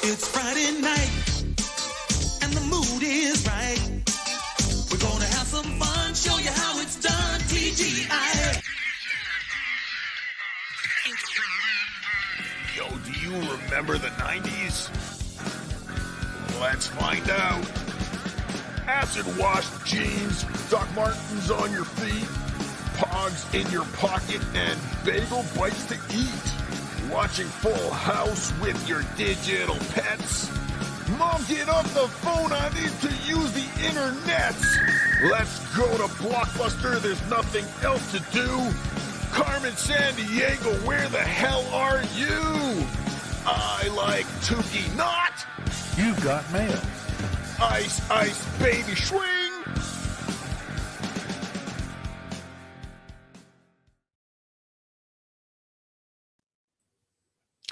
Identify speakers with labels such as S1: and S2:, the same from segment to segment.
S1: It's Friday night, and the mood is right. We're gonna have some fun, show you how it's done, TGI.
S2: Yo, do you remember the 90s? Let's find out. Acid-washed jeans, Doc Martens on your feet, Pogs in your pocket, and bagel bites to eat. Watching Full House with your digital pets. Mom, get off the phone, I need to use the internet. Let's go to Blockbuster, there's nothing else to do. Carmen Sandiego, where the hell are you? I like Tukey Not.
S3: You got mail.
S2: Ice, ice, baby, swing.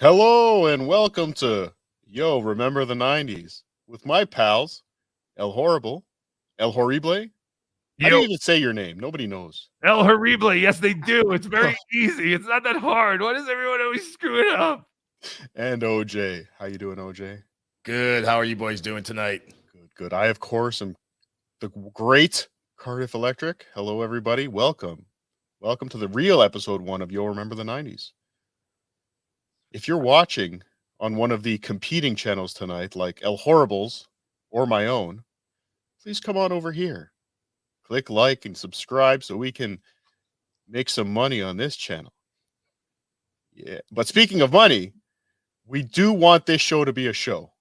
S4: Hello and welcome to Yo, Remember the 90s with my pals, El Horrible, El Horrible. How do you even say your name? Nobody knows.
S3: El Horrible. Yes, they do. It's very easy. It's not that hard. Why does everyone always screw it up?
S4: And OJ. How you doing, OJ?
S5: Good. How are you boys doing tonight?
S4: Good. I, of course, am the great Cardiff Electric. Hello, everybody. Welcome. Welcome to the real episode 1 of Yo, Remember the 90s. If you're watching on one of the competing channels tonight, like El Horrible's or my own, please come on over here. Click like and subscribe so we can make some money on this channel. Yeah. But speaking of money, we do want this show to be a show.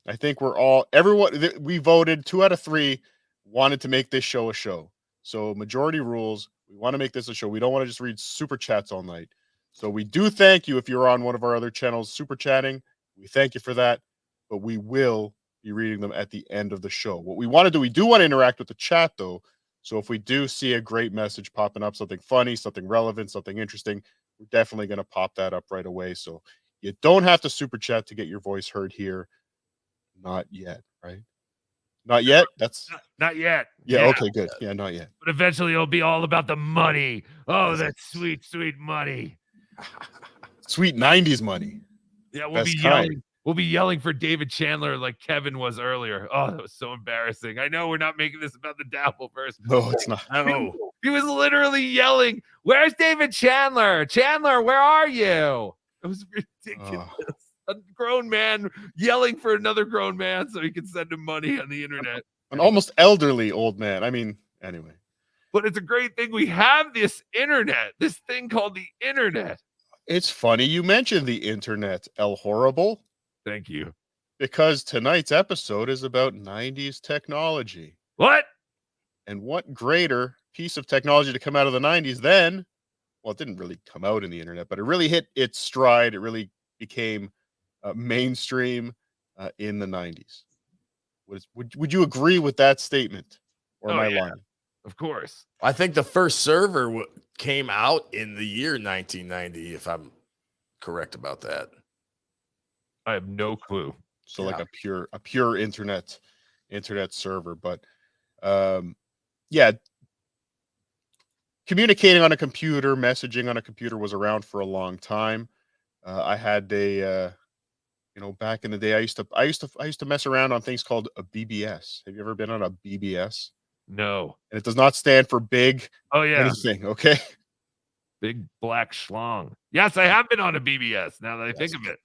S4: I think we voted 2 out of 3 wanted to make this show a show. So majority rules, we want to make this a show. We don't want to just read super chats all night. So we do thank you if you're on one of our other channels super chatting. We thank you for that, but we will be reading them at the end of the show. What we want to do, we do want to interact with the chat though. So if we do see a great message popping up, something funny, something relevant, something interesting, we're definitely going to pop that up right away. So you don't have to super chat to get your voice heard here. Not yet, right? Not yet? That's
S3: not yet.
S4: Yeah, okay, good. Yeah, not yet.
S3: But eventually it'll be all about the money. Oh, that sweet, sweet money.
S4: Sweet 90s money.
S3: Yeah, we'll be yelling. We'll be yelling for David Chandler like Kevin was earlier. Oh, that was so embarrassing. I know we're not making this about the Dabble verse.
S4: No, it's not.
S5: No.
S3: He was literally yelling, "Where's David Chandler? Chandler, where are you?" It was ridiculous. A grown man yelling for another grown man so he can send him money on the internet.
S4: An almost elderly old man. I mean, anyway.
S3: But it's a great thing we have this internet, this thing called the internet.
S4: It's funny you mentioned the internet, El Horrible.
S3: Thank you.
S4: Because tonight's episode is about 90s technology.
S3: What?
S4: And what greater piece of technology to come out of the 90s than, well, it didn't really come out in the internet, but it really hit its stride. It really became mainstream in the 90s. Would you agree with that statement? Or am I lying?
S3: Of course.
S5: I think the first server came out in the year 1990, if I'm correct about that.
S3: I have no clue.
S4: So like a pure internet server, but yeah, communicating on a computer, messaging on a computer was around for a long time. I had back in the day, I used to mess around on things called a BBS. Have you ever been on a BBS?
S3: No.
S4: And it does not stand for big anything, okay?
S3: Big black schlong. Yes, I have been on a BBS now that I think of it.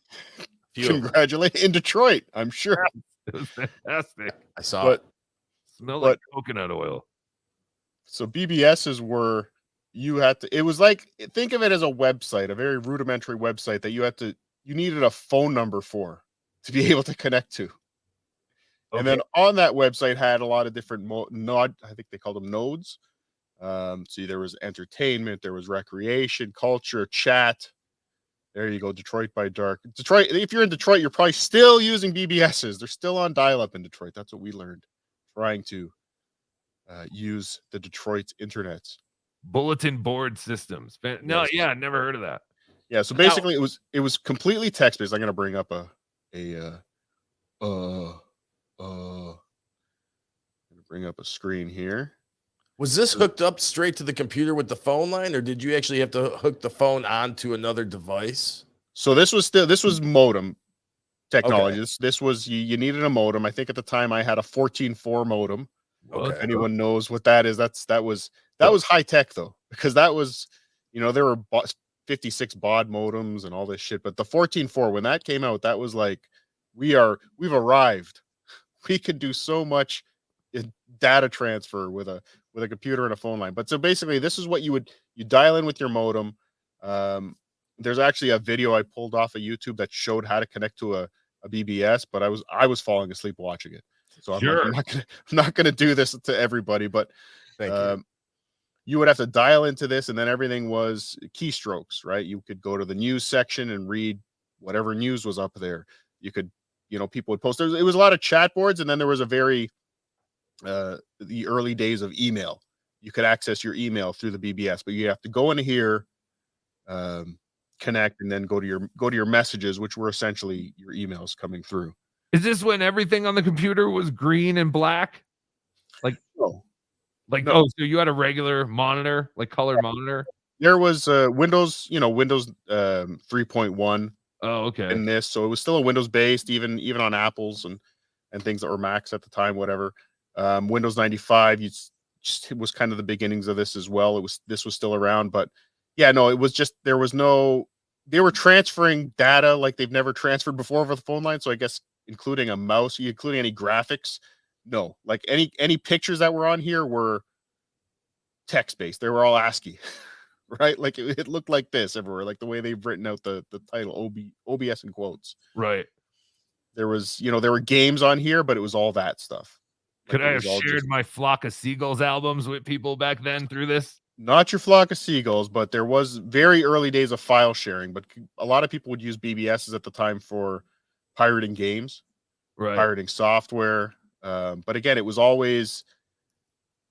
S4: Congratulations. In Detroit, I'm sure.
S3: It was fantastic.
S5: I saw it.
S3: Smelled like coconut oil.
S4: So BBSs were, it was like, think of it as a website, a very rudimentary website that you needed a phone number for to be able to connect to. Okay. And then on that website had a lot of different I think they called them nodes. See, there was entertainment, there was recreation, culture, chat. There you go, Detroit by dark. Detroit, if you're in Detroit, you're probably still using BBSs. They're still on dial-up in Detroit. That's what we learned trying to use the Detroit internet.
S3: Bulletin board systems. No, yes. Never heard of that.
S4: Yeah, so basically it was completely text-based. I'm going to bring up bring up a screen here.
S5: Was this hooked up straight to the computer with the phone line, or did you actually have to hook the phone onto another device?
S4: So this was modem. technology. This was you needed a modem. I think at the time I had a 14.4 modem.
S5: Okay.
S4: If anyone knows what that is, that was high tech though, because that was, there were 56 baud modems and all this shit. But the 14.4, when that came out, that was like, we've arrived. We could do so much in data transfer with a computer and a phone line. But so basically, this is what you dial in with your modem. There's actually a video I pulled off of YouTube that showed how to connect to a BBS, but I was falling asleep watching it. So I'm not gonna do this to everybody, but
S5: Thank you.
S4: you would have to dial into this, and then everything was keystrokes, right? You could go to the news section and read whatever news was up there. You could, people would post. It was a lot of chat boards, and then there was a very the early days of email. You could access your email through the BBS, but you have to go into here, connect, and then go to your messages, which were essentially your emails coming through.
S3: Is this when everything on the computer was green and black?
S4: No.
S3: So you had a regular monitor, like colored monitor?
S4: There was Windows, Windows 3.1
S3: Oh, okay.
S4: in this, so it was still a Windows based, even on Apples and things that were Macs at the time, whatever. Windows 95, it was kind of the beginnings of this as well. This was still around, but yeah, no, it was just they were transferring data like they've never transferred before over the phone line. So I guess including a mouse, including any graphics, no, like any pictures that were on here were text based. They were all ASCII, right? Like it looked like this everywhere, like the way they've written out the title OBS in quotes.
S3: Right.
S4: There was, there were games on here, but it was all that stuff.
S3: Could I have shared my Flock of Seagulls albums with people back then through this?
S4: Not your Flock of Seagulls, but there was very early days of file sharing. But a lot of people would use BBSs at the time for pirating games,
S3: right?
S4: Pirating software. But again, it was always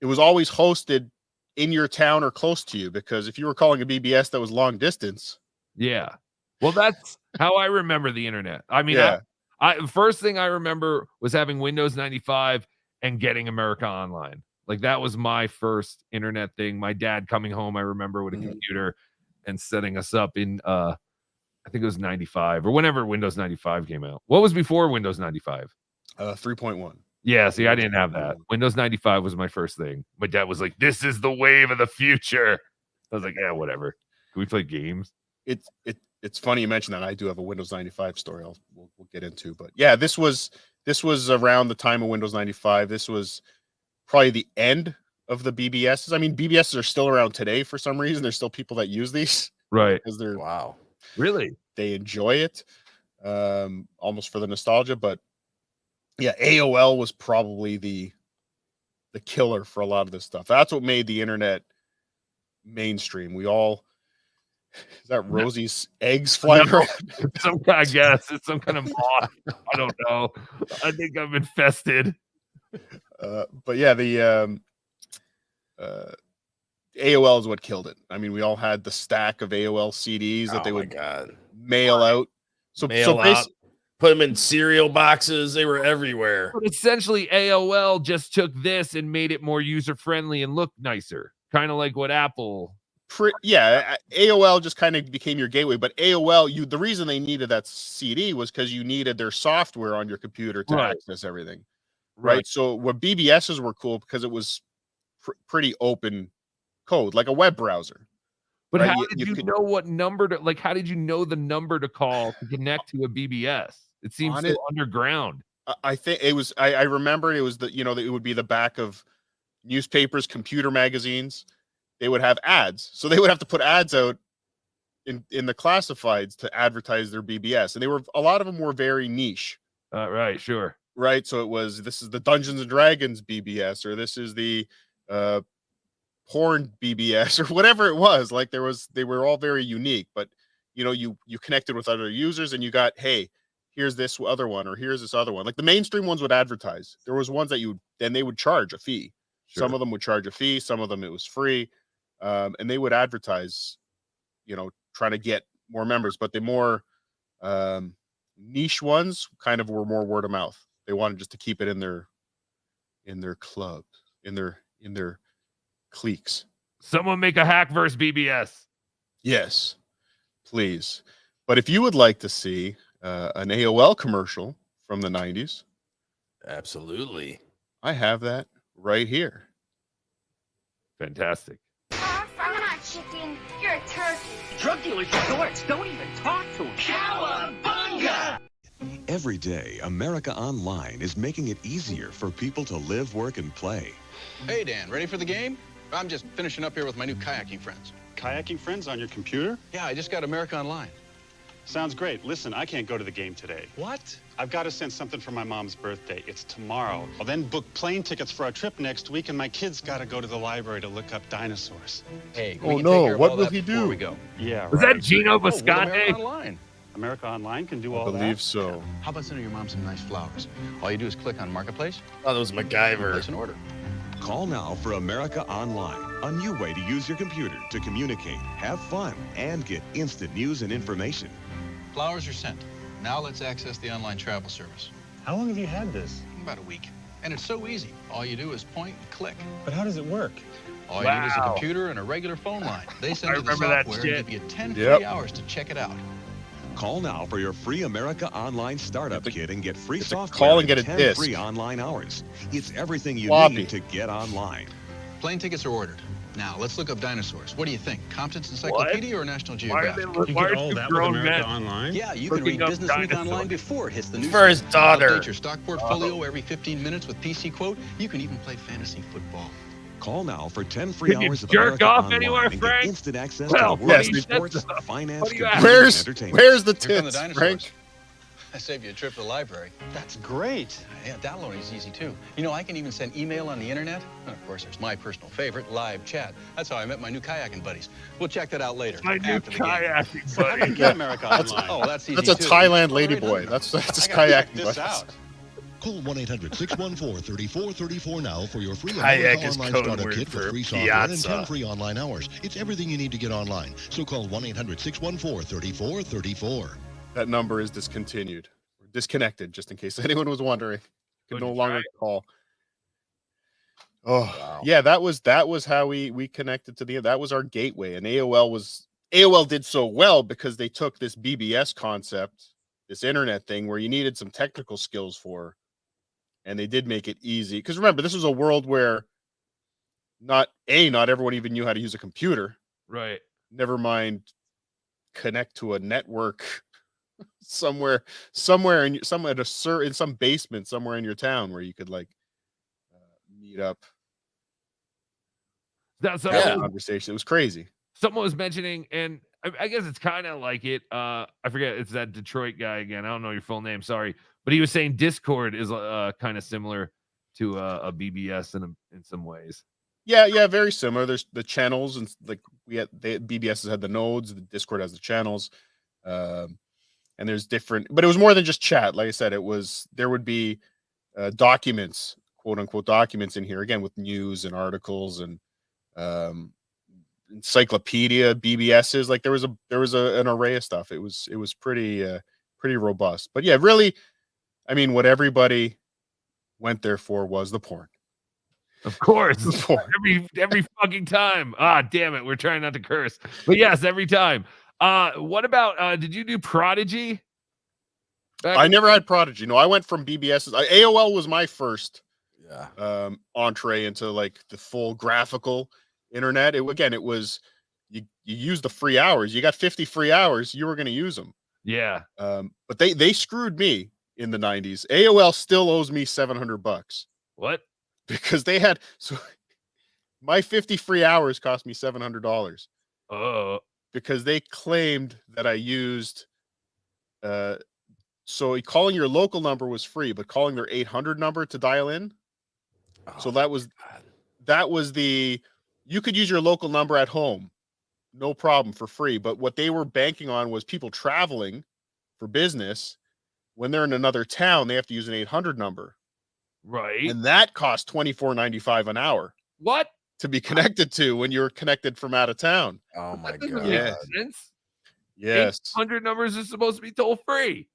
S4: hosted in your town or close to you, because if you were calling a BBS that was long distance,
S3: yeah. Well, that's how I remember the internet. I mean,
S4: yeah.
S3: I first thing I remember was having Windows 95 and getting America Online. Like that was my first internet thing. My dad coming home, I remember, with a computer and setting us up in I think it was 95 or whenever Windows 95 came out. What was before Windows 95?
S4: 3.1.
S3: Yeah, see, I didn't have that. Windows 95 was my first thing. My dad was like, "This is the wave of the future." I was like, "Yeah, whatever. Can we play games?"
S4: It's funny you mentioned that. I do have a Windows 95 story we'll get into, but yeah, this was around the time of Windows 95. This was probably the end of the BBSs. I mean, BBSs are still around today for some reason. There's still people that use these,
S3: right?
S4: Because they're
S3: really
S4: they enjoy it, almost for the nostalgia. But yeah, AOL was probably the killer for a lot of this stuff. That's what made the internet mainstream. Is that Rosie's eggs flying around?
S3: I guess it's some kind of moth. I don't know. I think I'm infested.
S4: But yeah, the AOL is what killed it. I mean, we all had the stack of AOL CDs that they would mail out. So
S5: put them in cereal boxes. They were everywhere.
S3: But essentially, AOL just took this and made it more user friendly and look nicer, kind of like what Apple.
S4: AOL just kind of became your gateway. But AOL, the reason they needed that CD was because you needed their software on your computer to access everything. Right. So what BBSs were cool because it was pretty open code, like a web browser.
S3: But how did you know what number to, like, how did you know the number to call to connect to a BBS? It seems so underground.
S4: I think it was, I remember it was it would be the back of newspapers, computer magazines. They would have ads. So they would have to put ads out in the classifieds to advertise their BBS. And a lot of them were very niche.
S3: Right. Sure.
S4: Right. So this is the Dungeons and Dragons BBS, or this is the porn BBS, or whatever it was. Like they were all very unique, but you connected with other users and you got, hey, here's this other one, or here's this other one. Like the mainstream ones would advertise. There was ones that they would charge a fee. Sure. Some of them would charge a fee. Some of them it was free. And they would advertise, trying to get more members, but the more niche ones kind of were more word of mouth. They wanted just to keep it in their club, in their cliques.
S3: Someone make a hack versus BBS.
S4: Yes, please. But if you would like to see an AOL commercial from the 90s.
S5: Absolutely.
S4: I have that right here.
S3: Fantastic.
S6: I'm not chicken. You're a turkey.
S7: Drug dealers are dorks. Don't even talk to them.
S6: Cowabunga!
S8: Every day, America Online is making it easier for people to live, work, and play.
S9: Hey, Dan, ready for the game? I'm just finishing up here with my new kayaking friends.
S10: Kayaking friends on your computer?
S9: Yeah, I just got America Online.
S10: Sounds great. Listen, I can't go to the game today.
S9: What?
S10: I've got to send something for my mom's birthday. It's tomorrow. I'll then book plane tickets for our trip next week, and my kids got to go to the library to look up dinosaurs.
S9: Hey,
S4: Oh, no, what will he do?
S9: We go.
S10: Yeah,
S3: Was
S10: right.
S3: that Gino
S9: With America
S3: Bisconte?
S9: Online.
S10: America Online can do
S4: I
S10: all that?
S4: believe so.
S9: How about sending your mom some nice flowers? All you do is click on Marketplace,
S5: Oh, that was MacGyver.
S9: place an order.
S8: Call now for America Online, a new way to use your computer to communicate, have fun, and get instant news and information.
S9: Flowers are sent. Now let's access the online travel service.
S10: How long have you had this?
S9: About a week. And it's so easy. All you do is point and click.
S10: But how does it work?
S9: All you need is a
S3: Wow.
S9: computer and a regular phone line. They send
S3: I
S9: you the
S3: remember that
S9: software
S3: shit.
S9: and give you 10
S4: Yep.
S9: free hours to check it out.
S8: Call now for your free America Online Startup Kit and get free
S4: you have to
S8: software
S4: call and get a
S8: 10
S4: disc.
S8: free online hours. It's everything you
S4: Floppy.
S8: need to get online.
S9: Plane tickets are ordered. Now, let's look up dinosaurs. What do you think? Compton's Encyclopedia or National
S3: Why are
S9: Geographic?
S3: they why are two grown men
S10: Online?
S9: Yeah, you can
S3: looking
S9: read
S3: up
S9: Business Week
S3: dinosaurs?
S9: online before it hits the news.
S5: For his daughter.
S9: Update your stock portfolio every 15 minutes with PC Quote. You can even play fantasy football.
S8: Call now for 10 free
S3: Can you
S8: hours of
S3: jerk
S8: America
S3: off
S8: Online
S3: anywhere,
S8: and get
S3: Frank?
S8: instant access
S3: Well,
S8: to the world
S4: yes,
S8: of
S4: we-
S8: sports,
S3: that's-
S8: finance,
S3: what do you
S8: computer,
S3: ask?
S8: and
S4: Where's
S8: entertainment.
S4: where's the
S9: Here come the
S4: tits,
S9: dinosaurs.
S4: Frank?
S9: I saved you a trip to the library.
S10: That's great.
S9: Yeah, downloading is easy too. You know, I can even send email on the internet. And of course, there's my personal favorite, live chat. That's how I met my new kayaking buddies. We'll check that out later.
S3: My new
S9: after the game.
S3: kayaking
S10: How do you
S3: buddy.
S10: get America Online?
S9: Oh, that's easy
S4: That's a
S9: too.
S4: Thailand
S9: Call
S4: ladyboy.
S9: 800.
S4: That's his
S10: I gotta check
S4: kayaking
S10: this
S4: buddies.
S10: out.
S11: Call 1-800-614-3434 now for your free
S5: Kayak
S11: America
S5: is
S11: Online
S5: code
S11: Startup
S5: word
S11: Kit
S5: for
S11: with free software and 10
S5: piazza.
S11: free online hours. It's everything you need to get online. So call 1-800-614-3434.
S4: That number is discontinued. Disconnected, just in case anyone was wondering. Could
S3: Would
S4: no
S3: you
S4: longer
S3: try?
S4: call. Oh, yeah, that was how we connected to that was our gateway. And AOL did so well because they took this BBS concept, this internet thing where you needed some technical skills for, and they did make it easy. Because remember, this was a world where not everyone even knew how to use a computer.
S3: Right.
S4: Never mind connect to a network somewhere in some basement somewhere in your town where you could like meet up.
S3: That's
S4: Have a conversation. It was crazy.
S3: someone was mentioning, and I guess it's kind of like it. I forget, it's that Detroit guy again. I don't know your full name, sorry, but he was saying Discord is kind of similar to a BBS in some ways.
S4: Yeah, very similar. There's the channels, and like BBS has had the nodes, the Discord has the channels, and there's different. But it was more than just chat. Like I said, there would be documents, quote unquote documents, in here again with news and articles and encyclopedia, BBSs. Like there was an array of stuff. It was pretty robust. But yeah, really, I mean, what everybody went there for was the porn.
S3: Of course,
S4: The porn.
S3: every fucking time. Ah, damn it, we're trying not to curse, but yes, every time. What about did you do Prodigy?
S4: I never had Prodigy. No, I went from BBSs. AOL was my first entree into like the full graphical internet. It was you used the free hours. You got 50 free hours. You were going to use them.
S3: Yeah.
S4: But they screwed me in the 90s. AOL still owes me $700
S3: What?
S4: because my 50 free hours cost me $700.
S3: Oh.
S4: Because they claimed that I used so calling your local number was free, but calling their 800 number to dial in. So that was you could use your local number at home, no problem, for free. But what they were banking on was people traveling for business. When they're in another town, they have to use an 800 number.
S3: Right.
S4: And that cost $24.95 an hour.
S3: What?
S4: To be connected to when you're connected from out of town.
S5: Oh my
S3: That doesn't
S5: god.
S3: make
S4: Yeah.
S3: sense.
S4: Yes.
S3: 800 numbers is supposed to be toll free.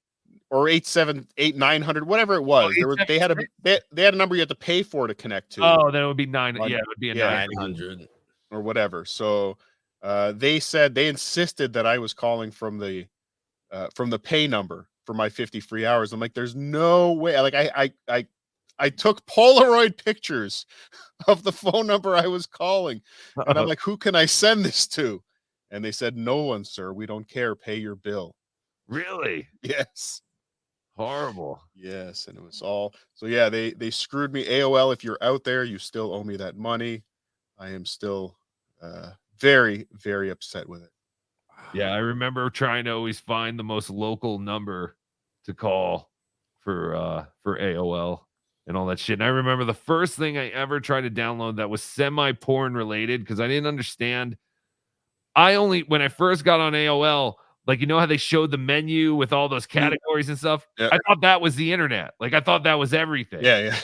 S4: Or 878 900, whatever it was. They had a number you had to pay for to connect to.
S3: Oh, then it would be 9.
S4: One-
S3: Yeah, it would be a
S4: yeah,
S5: 900.
S4: or whatever. So they insisted that I was calling from the pay number for my 50 free hours. I'm like, there's no way. Like I took Polaroid pictures of the phone number I was calling, and I'm like, who can I send this to? And they said, no one, sir. We don't care. Pay your bill.
S3: Really?
S4: Yes.
S3: Horrible.
S4: Yes, and it was all so. Yeah, they screwed me. AOL, if you're out there, you still owe me that money. I am still very, very upset with it.
S3: Yeah, I remember trying to always find the most local number to call for AOL and all that shit. And I remember the first thing I ever tried to download that was semi-porn related because I didn't understand. When I first got on AOL, like, you know how they showed the menu with all those categories and stuff?
S4: Yeah.
S3: I thought that was the internet. Like, I thought that was everything.
S4: Yeah.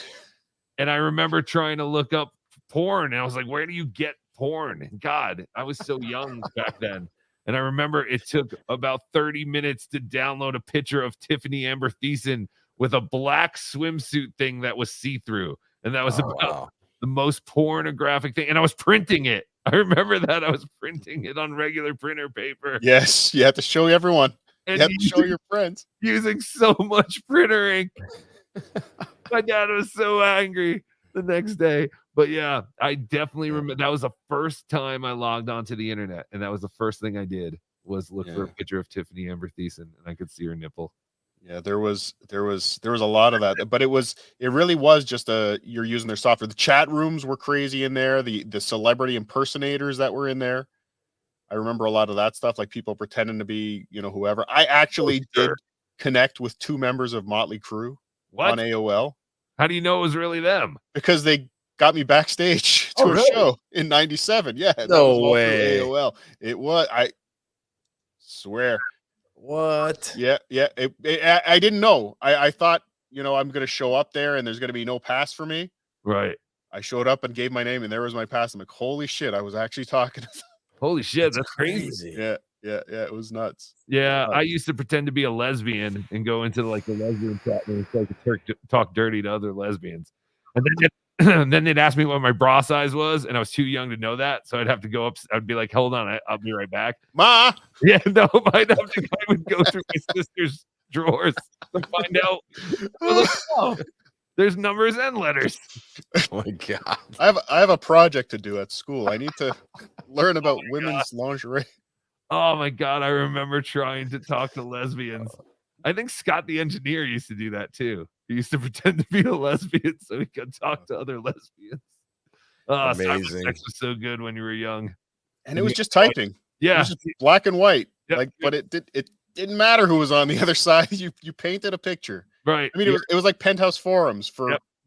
S3: And I remember trying to look up porn, and I was like, where do you get porn? And God, I was so young back then. And I remember it took about 30 minutes to download a picture of Tiffany Amber Thiessen with a black swimsuit thing that was see-through. And that was about the most pornographic thing. And I was printing it. I remember that I was printing it on regular printer paper.
S4: Yes, you have to show everyone.
S3: And
S4: you have to show your friends.
S3: Using so much printer ink. My dad was so angry the next day. But yeah, I definitely remember that was the first time I logged onto the internet, and that was the first thing I did was look for a picture of Tiffany Amber Thiessen, and I could see her nipple.
S4: Yeah, there was a lot of that, but it really was just you're using their software. The chat rooms were crazy in there. The celebrity impersonators that were in there. I remember a lot of that stuff, like people pretending to be, whoever. I actually did connect with 2 members of Motley Crue on AOL.
S3: How do you know it was really them?
S4: Because they got me backstage to a show in '97. Yeah,
S5: no way.
S4: AOL. It was. I swear.
S5: What?
S4: Yeah. I didn't know. I thought, I'm gonna show up there and there's gonna be no pass for me.
S3: Right.
S4: I showed up and gave my name, and there was my pass. I'm like, holy shit! I was actually talking.
S3: Holy shit, that's crazy.
S4: Yeah. It was nuts.
S3: Yeah, I used to pretend to be a lesbian and go into like the lesbian chat and start to talk dirty to other lesbians. And then they'd ask me what my bra size was, and I was too young to know that, so I'd have to go up. I'd be like, "Hold on, I'll be right back."
S4: Ma.
S3: Yeah, no, I would go through my sister's drawers to find out. Like, oh, there's numbers and letters.
S5: Oh my God!
S4: I have a project to do at school. I need to learn about women's lingerie.
S3: Oh my God, I remember trying to talk to lesbians. I think Scott the engineer used to do that too. He used to pretend to be a lesbian so he could talk to other lesbians.
S5: Amazing.
S3: Sex was so good when you were young.
S4: And it was just typing.
S3: Yeah.
S4: It was just black and white.
S3: Yep.
S4: But it didn't matter who was on the other side. You painted a picture.
S3: Right.
S4: I mean, it was like Penthouse Forums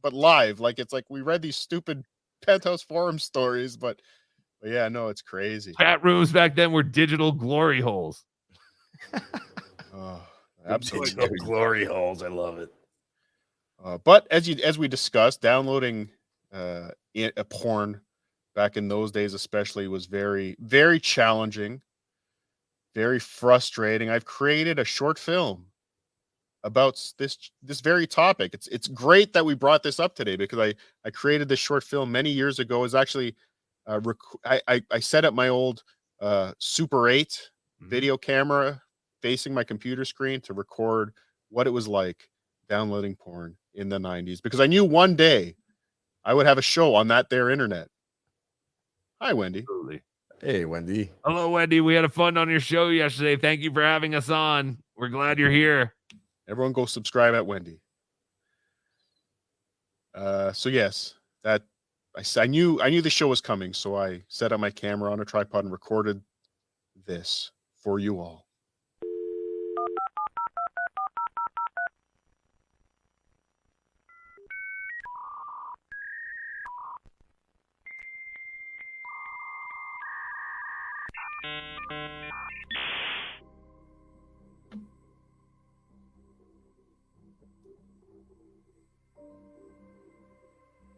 S4: but live. Like, it's like we read these stupid Penthouse Forum stories, but yeah, no, it's crazy.
S3: Chat rooms back then were digital glory holes.
S4: Oh, absolutely.
S5: Digital glory holes. I love it.
S4: But as we discussed, downloading a porn back in those days especially was very, very challenging, very frustrating. I've created a short film about this very topic. It's great that we brought this up today because I created this short film many years ago. It's actually I set up my old Super 8 video camera facing my computer screen to record what it was like downloading porn in the 90s, because I knew one day I would have a show on that there internet. Hi, Wendy.
S3: Absolutely.
S5: Hey, Wendy.
S3: Hello, Wendy. We had a fun on your show yesterday. Thank you for having us on. We're glad you're here.
S4: Everyone go subscribe at Wendy. So yes, that I knew the show was coming, so I set up my camera on a tripod and recorded this for you all.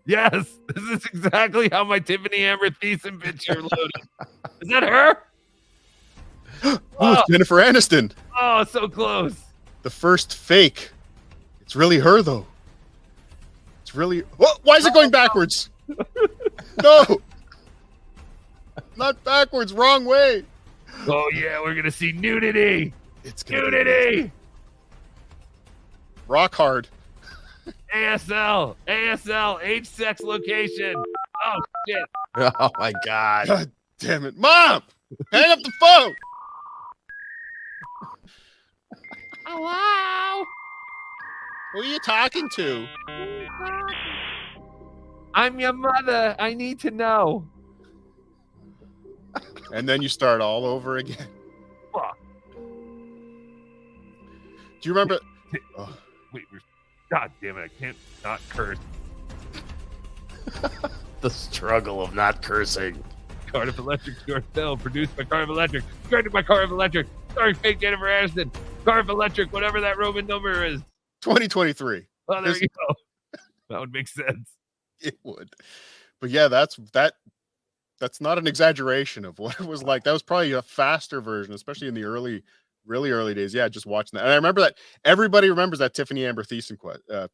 S3: Yes, this is exactly how my Tiffany Amber Thiessen picture loaded. Is that her?
S4: Oh, it's Jennifer Aniston.
S3: Oh, so close.
S4: The first fake. It's really her, though. It's really... Oh, why is it going backwards? No! Not backwards, wrong way.
S3: Oh, yeah, we're going to see nudity.
S4: It's gonna
S3: nudity.
S4: Rock hard.
S3: ASL, H-sex location. Oh shit.
S5: Oh my God.
S4: God damn it. Mom! Hang up the phone!
S3: Hello.
S4: Who are you talking to?
S3: I'm your mother. I need to know.
S4: And then you start all over again.
S3: Fuck.
S4: Do you remember? Oh,
S3: Wait, God damn it! I can't not curse.
S5: The struggle of not cursing.
S3: Cardiff Electric short film produced by Cardiff Electric, directed by Cardiff Electric, starring fake Jennifer Aniston. Cardiff Electric, whatever that Roman number is.
S4: 2023.
S3: Oh, there you go. That would make sense.
S4: It would. But yeah, that's not an exaggeration of what it was like. That was probably a faster version, especially in the really early days. Yeah, just watching that. And I remember that everybody remembers that Tiffany Amber Thiessen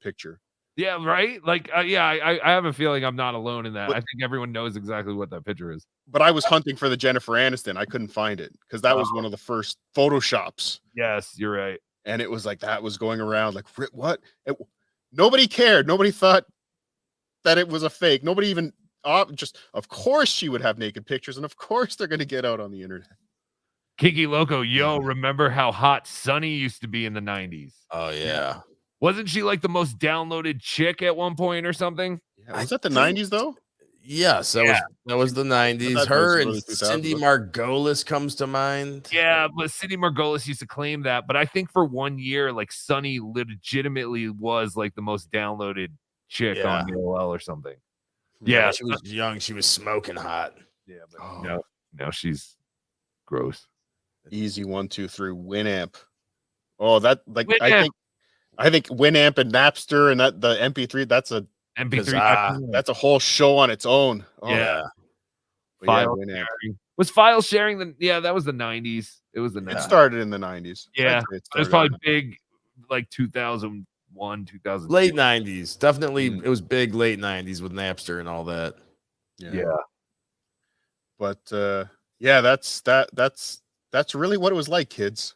S4: picture.
S3: Yeah, right? Like, yeah, I have a feeling I'm not alone in that. I think everyone knows exactly what that picture is.
S4: But I was hunting for the Jennifer Aniston. I couldn't find it because that was one of the first Photoshops.
S3: Yes, you're right.
S4: And it was like that was going around like, what? Nobody cared. Nobody thought that it was a fake. Nobody even just, of course she would have naked pictures. And of course they're going to get out on the internet.
S3: Kiki Loco, yo, remember how hot Sunny used to be in the 90s?
S5: Oh, yeah.
S3: Wasn't she like the most downloaded chick at one point or something?
S4: Yeah, was that the 90s though?
S5: Yes, that was the 90s. Her and Cindy Margolis comes to mind.
S3: Yeah, but Cindy Margolis used to claim that. But I think for 1 year, like Sunny legitimately was like the most downloaded chick on AOL or something. Yeah,
S5: she was young. She was smoking hot.
S3: Yeah, but now she's gross.
S4: Easy 1, 2, 3 Winamp. Oh, that like
S3: Winamp.
S4: I think Winamp and Napster and that the MP3. That's a
S3: MP3.
S4: That's a whole show on its own. Oh,
S3: yeah.
S4: File
S3: sharing. Was file sharing that was the 90s. It was the 90s.
S4: It started in the 90s.
S3: Yeah. It was probably big like 2001, 2000.
S5: Late 90s. Definitely it was big late 90s with Napster and all that.
S3: Yeah.
S4: But yeah, that's really what it was like, kids.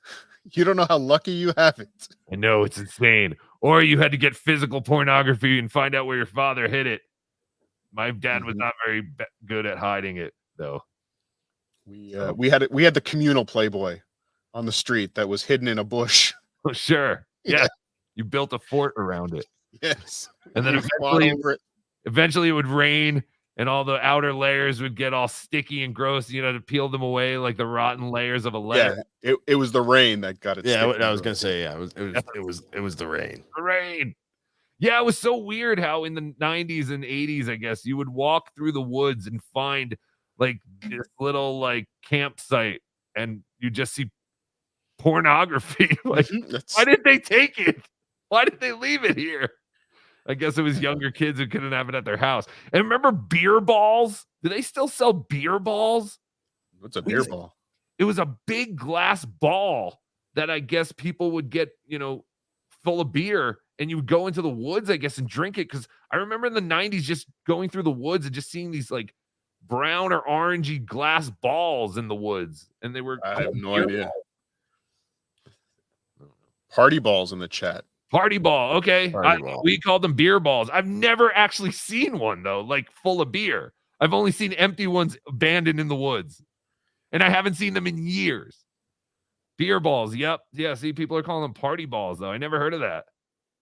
S4: You don't know how lucky you have it.
S3: I know, it's insane. Or you had to get physical pornography and find out where your father hid it. My dad was not very good at hiding it, though.
S4: We had the communal Playboy on the street that was hidden in a bush.
S3: Oh, sure. Yeah. You built a fort around it.
S4: Yes.
S3: And then eventually it would rain and all the outer layers would get all sticky and gross. You know, to peel them away like the rotten layers of a letter.
S4: Yeah, it was the rain that got it.
S5: Yeah, I was gonna say, it was the rain.
S3: The rain. Yeah, it was so weird how in the 90s and 80s, I guess, you would walk through the woods and find like this little like campsite and you just see pornography. Like, why did they take it? Why did they leave it here? I guess it was younger kids who couldn't have it at their house. And remember beer balls? Do they still sell beer balls?
S4: What's a beer ball?
S3: It was a big glass ball that I guess people would get, full of beer, and you would go into the woods, I guess, and drink it. Because I remember in the 90s just going through the woods and just seeing these like brown or orangey glass balls in the woods. And they were
S4: I have no idea. Party balls in the chat.
S3: Party ball. Okay.
S5: Ball.
S3: We called them beer balls. I've never actually seen one, though, like full of beer. I've only seen empty ones abandoned in the woods. And I haven't seen them in years. Beer balls. Yep. Yeah. See, people are calling them party balls, though. I never heard of that.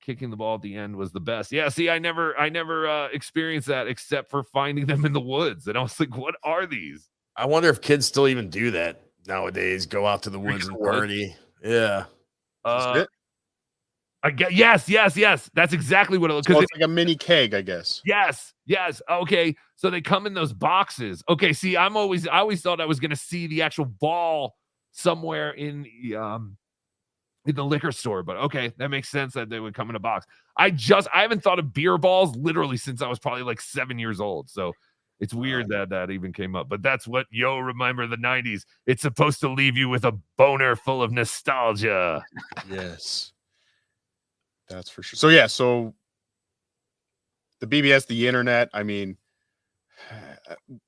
S3: Kicking the ball at the end was the best. Yeah. See, I never experienced that except for finding them in the woods. And I was like, what are these?
S5: I wonder if kids still even do that nowadays. Go out to the woods and party. Yeah.
S3: I get yes. That's exactly what it looks like.
S4: So it's like a mini keg, I guess.
S3: Yes. Okay. So they come in those boxes. Okay. See, I always thought I was gonna see the actual ball somewhere in the liquor store, but okay, that makes sense that they would come in a box. I haven't thought of beer balls literally since I was probably like 7 years old. So it's weird that even came up, but that's what remember the 90s. It's supposed to leave you with a boner full of nostalgia.
S4: Yes. That's for sure. So yeah, so the BBS, the internet, I mean,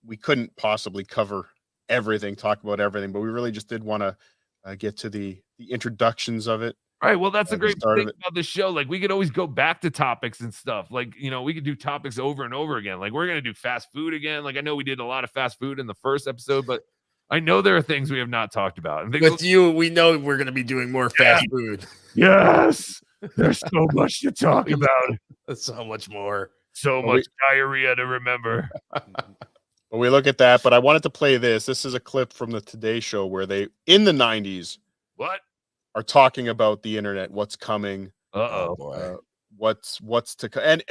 S4: we couldn't possibly cover everything, talk about everything, but we really just did want to get to the introductions of it.
S3: Right. Well, that's the
S4: the
S3: great
S4: start of
S3: thing
S4: it.
S3: about the show. Like, we could always go back to topics and stuff. Like, we could do topics over and over again. Like, we're going to do fast food again. Like, I know we did a lot of fast food in the first episode, but I know there are things we have not talked about. And
S5: With you, we know we're going to be doing more fast food.
S3: Yes. There's so much to talk about.
S5: So much more.
S3: So much diarrhea to remember.
S4: But we look at that. But I wanted to play this. This is a clip from the Today Show where they, in the 90s, are talking about the internet, what's coming, what's to come. And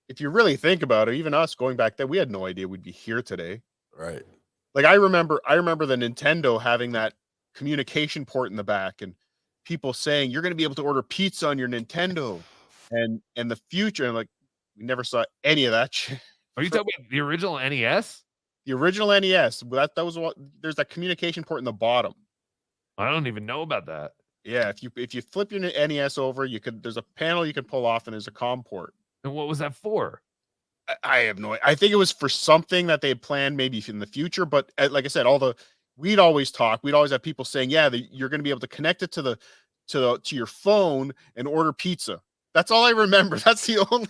S4: if you really think about it, even us going back then, we had no idea we'd be here today.
S5: Right.
S4: Like I remember the Nintendo having that communication port in the back and people saying you're going to be able to order pizza on your Nintendo and the future. And like, we never saw any of that shit.
S3: Are you talking about the original NES?
S4: The original NES. That was what, there's that communication port in the bottom.
S3: I don't even know about that.
S4: Yeah, if you flip your NES over, there's a panel you can pull off and there's a COM port.
S3: And what was that for?
S4: I have no idea. I think it was for something that they had planned maybe in the future, but like I said, we'd always have people saying, yeah, you're going to be able to connect it to your phone and order pizza. That's all I remember. That's the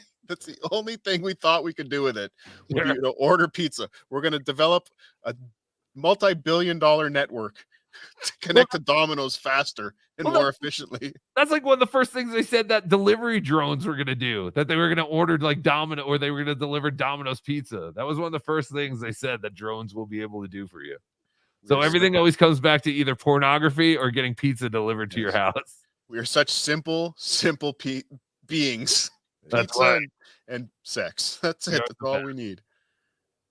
S4: only thing we thought we could do with it. Would be to order pizza. We're going to develop a multi-billion-dollar network to connect to Domino's faster and more efficiently.
S3: That's like one of the first things they said that delivery drones were going to do, that they were going to order like Domino, or they were going to deliver Domino's pizza. That was one of the first things they said that drones will be able to do for you. So everything always comes back to either pornography or getting pizza delivered to your house.
S4: We are such simple beings.
S3: That's
S4: Pizza
S3: right.
S4: and sex. That's it. That's all we need.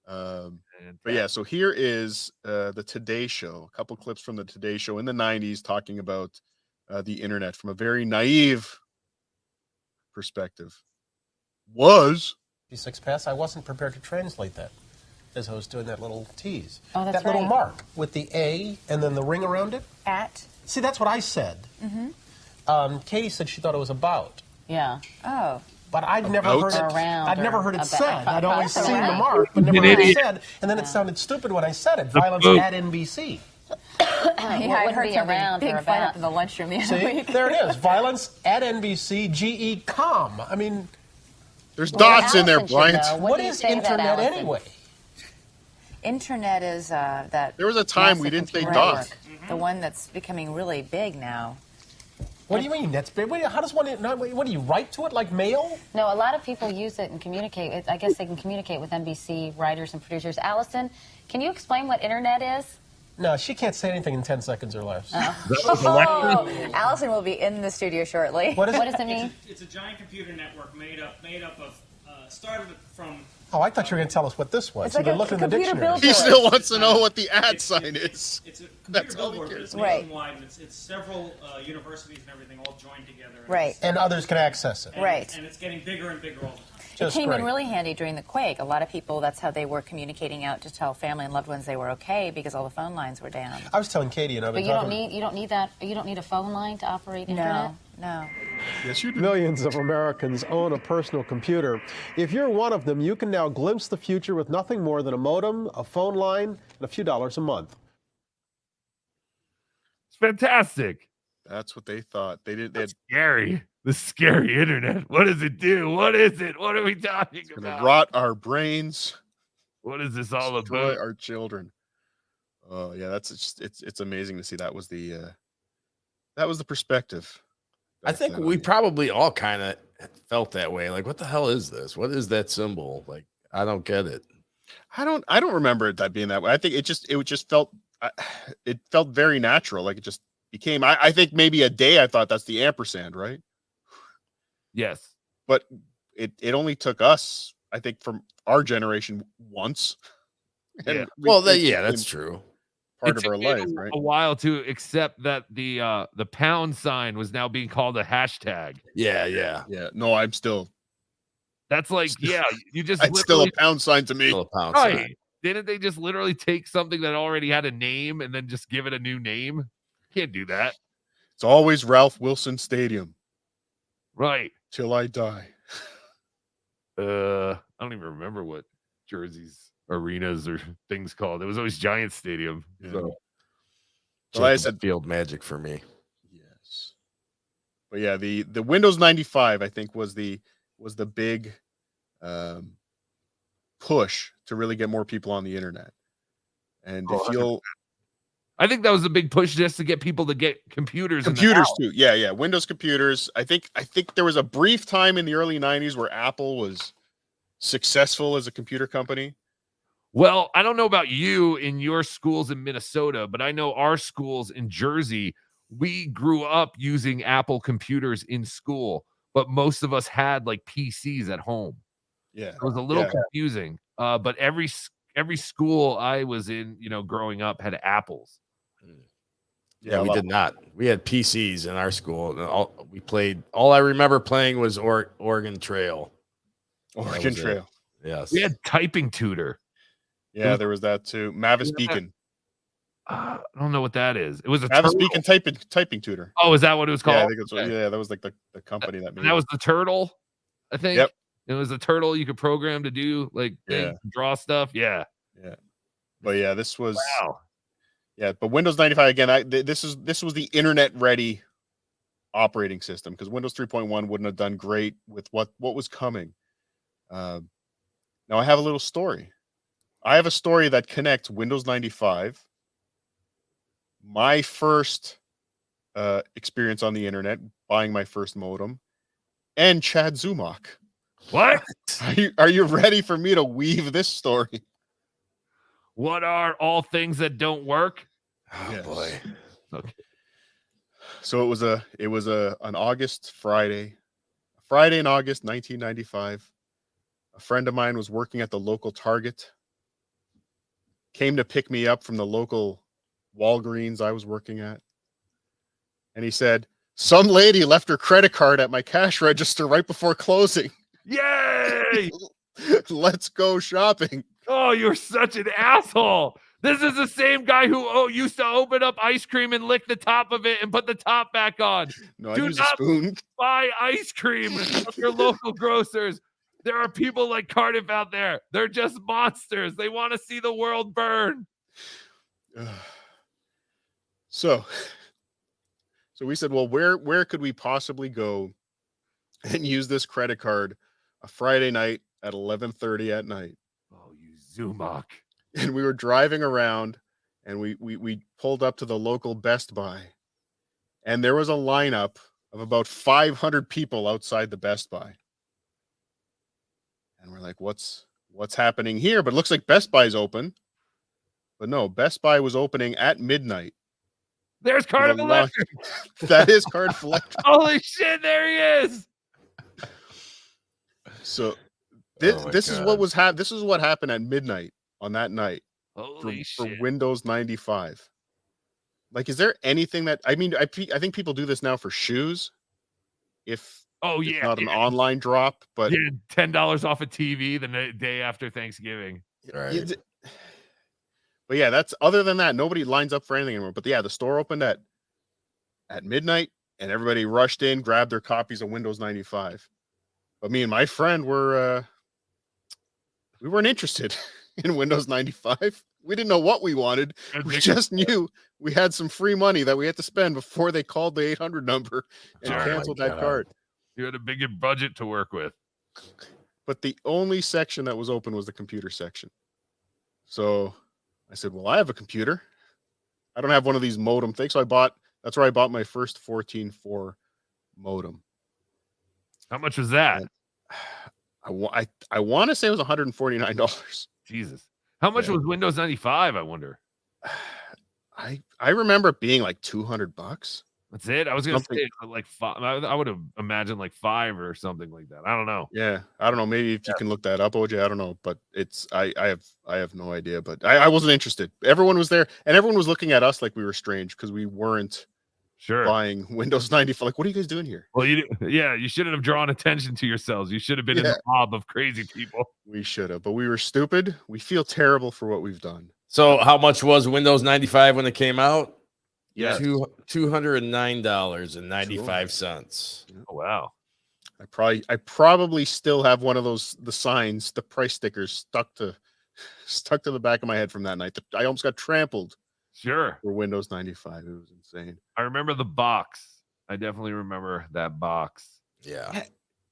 S4: But yeah, so here is the Today Show. A couple clips from the Today Show in the 90s talking about the internet from a very naive perspective.
S12: Six pass, I wasn't prepared to translate that as I was doing that little tease.
S13: Oh, that's
S12: that little
S13: right.
S12: mark with the A and then the ring around it.
S13: At.
S12: See, that's what I said.
S13: Mm-hmm.
S12: Katie said she thought it was about.
S13: Yeah. Oh.
S12: But I'd never
S13: About?
S12: heard it.
S13: Around
S12: I'd never
S13: or
S12: heard it
S13: about.
S12: said. I'd always
S13: That's
S12: seen the
S13: right.
S12: mark, but never
S3: An
S12: heard it
S3: idiot.
S12: said. And then it sounded stupid when I said it.
S3: The
S12: Violence
S3: boot.
S12: at NBC.
S13: I heard
S14: be around
S13: big
S14: or
S13: fight
S14: about.
S13: up in the lunchroom the other
S12: See,
S13: week.
S12: there it is. Violence at NBC. GE.com. I mean,
S4: there's dots in there, Bryant.
S12: What is internet anyway?
S14: Internet is that.
S4: There was a time we didn't say dots.
S14: The one that's becoming really big now.
S12: What do you mean? That's big. How does one? What do you write to it like mail?
S13: No, a lot of people use it and communicate. I guess they can communicate with NBC writers and producers. Allison, can you explain what internet is?
S12: No, she can't say anything in 10 seconds or less.
S14: Oh, Allison will be in the studio shortly.
S12: What is it?
S13: What does it mean?
S15: It's a giant computer network made up of started from.
S12: Oh, I thought you were going to tell us what this was.
S14: It's like
S12: You've been
S14: a
S12: looking in the
S14: computer
S12: dictionary.
S4: He still wants to know what the ad sign is.
S15: It's a
S4: That's
S15: computer
S4: all he
S15: billboard, but
S4: cares
S15: it's
S4: about.
S15: nationwide. It's several universities and everything all joined together.
S14: Right.
S12: And others can access it.
S14: Right.
S15: And it's getting bigger and bigger all the time.
S14: It came in really handy during the quake. A lot of people, that's how they were communicating out to tell family and loved ones they were okay because all the phone lines were down.
S12: I was telling Katie, and I've
S13: But
S12: been
S13: you don't
S12: talking.
S13: need a phone line to operate internet?
S14: No.
S4: Yes, you do.
S12: Millions of Americans own a personal computer. If you're one of them, you can now glimpse the future with nothing more than a modem, a phone line, and a few dollars a month.
S3: It's fantastic.
S4: That's what they thought. They did. They had
S3: Scary. The scary internet. What does it do? What is it? What are we talking
S4: gonna
S3: about?
S4: rot our brains.
S3: What is this all
S4: Destroy
S3: about?
S4: our children. Oh yeah, that's just it's amazing to see. That was the perspective.
S5: I think we probably all kind of felt that way. Like, what the hell is this? What is that symbol? Like, I don't get it.
S4: I don't remember it that being that way. I think it just felt it felt very natural. Like it just became. I think maybe a day I thought that's the ampersand, right?
S3: Yes.
S4: But it only took us, I think, from our generation once. And
S3: Yeah.
S5: Well,
S4: it
S5: yeah,
S4: became
S5: that's true.
S4: Part
S3: It
S4: of our
S3: took me
S4: life, right?
S3: a while to accept that the pound sign was now being called a hashtag.
S5: Yeah.
S4: Yeah. No, I'm still.
S3: That's like, yeah, you just
S4: It's still a
S3: literally
S4: pound sign to me.
S5: Still a pound
S3: right.
S5: sign.
S3: Didn't they just literally take something that already had a name and then just give it a new name? Can't do that.
S4: It's always Ralph Wilson Stadium
S3: Right.
S4: till I die.
S3: I don't even remember what Jersey's arenas or things called. It was always Giant Stadium.
S4: Yeah.
S3: So
S4: Well, I
S5: Jacob
S4: said
S5: Field Magic for me.
S4: yes. But yeah, the Windows 95 I think was the big push to really get more people on the internet. And if you'll
S3: I think that was a big push just to get people to get computers.
S4: computers too. Yeah, Windows computers. I think there was a brief time in the early 90s where Apple was successful as a computer company.
S3: Well, I don't know about you in your schools in Minnesota, but I know our schools in Jersey, we grew up using Apple computers in school, but most of us had like PCs at home.
S4: Yeah.
S3: It was a little confusing. But every school I was in, growing up had Apples.
S5: Yeah, we did not. We had PCs in our school. And all I remember playing was Oregon Trail.
S4: Oregon Trail.
S5: Yes.
S3: We had Typing Tutor.
S4: Yeah, there was that too. Mavis Beacon.
S3: I don't know what that is. It was a
S4: Mavis
S3: turtle.
S4: Beacon typing tutor.
S3: Oh, is that what it was called?
S4: Yeah, I think that's that was like the company that made
S3: that was the turtle, I think.
S4: Yep.
S3: It was a turtle you could program to do like things, draw stuff. Yeah.
S4: Yeah. But yeah, this was
S3: wow.
S4: Yeah, but Windows 95 again. This was the internet ready operating system because Windows 3.1 wouldn't have done great with what was coming. Now I have a little story. I have a story that connects Windows 95, my first experience on the internet, buying my first modem, and Chad Zumach.
S3: What?
S4: Are you ready for me to weave this story?
S3: What are all things that don't work?
S5: Oh boy.
S3: Okay.
S4: So it was an August Friday in August 1995. A friend of mine was working at the local Target. Came to pick me up from the local Walgreens I was working at. And he said, "Some lady left her credit card at my cash register right before closing.
S3: Yay!
S4: Let's go shopping."
S3: Oh, you're such an asshole. This is the same guy who used to open up ice cream and lick the top of it and put the top back on.
S4: No, I
S3: Do
S4: use a
S3: not
S4: spoon.
S3: buy ice cream from your local grocers. There are people like Cardiff out there. They're just monsters. They want to see the world burn.
S4: So we said, well, where could we possibly go and use this credit card a Friday night at 11:30 at night?
S3: Oh, you Zumach.
S4: And we were driving around and we pulled up to the local Best Buy. And there was a lineup of about 500 people outside the Best Buy. And we're like, what's happening here? But it looks like Best Buy's open. But no, Best Buy was opening at midnight.
S3: There's Cardiff Electric.
S4: That is Cardiff Electric.
S3: Holy shit, there he is.
S4: So this is what happened at midnight on that night.
S3: Holy
S4: for
S3: shit.
S4: Windows 95. Like, is there anything that I think people do this now for shoes? If it's not an online drop, but
S3: $10 off a TV the day after Thanksgiving.
S5: Right.
S4: But yeah, that's other than that, nobody lines up for anything anymore. But yeah, the store opened at midnight and everybody rushed in, grabbed their copies of Windows 95. But me and my friend we weren't interested in Windows 95. We didn't know what we wanted. We just knew we had some free money that we had to spend before they called the 800 number and canceled that card.
S3: You had a bigger budget to work with.
S4: But the only section that was open was the computer section. So I said, well, I have a computer. I don't have one of these modem things. So that's where I bought my first 14.4 modem.
S3: How much was that?
S4: I want to say it was $149.
S3: Jesus. How much was Windows 95, I wonder?
S4: I remember it being like $200.
S3: That's it? I was going to say like five. I would have imagined like 5 or something like that. I don't know.
S4: Yeah, I don't know. Maybe if you can look that up, OJ. I don't know, but I have no idea. But I wasn't interested. Everyone was there, and everyone was looking at us like we were strange because we weren't buying Windows 95. Like, what are you guys doing here?
S3: Well, you shouldn't have drawn attention to yourselves. You should have been in the mob of crazy people.
S4: We should have, but we were stupid. We feel terrible for what we've done.
S5: So, how much was Windows 95 when it came out?
S4: Yeah,
S5: $209.95.
S3: Oh wow!
S4: I probably still have one of the signs, the price stickers stuck to the back of my head from that night. I almost got trampled.
S3: Sure.
S4: For Windows 95, it was insane.
S3: I remember the box. I definitely remember that box.
S5: Yeah.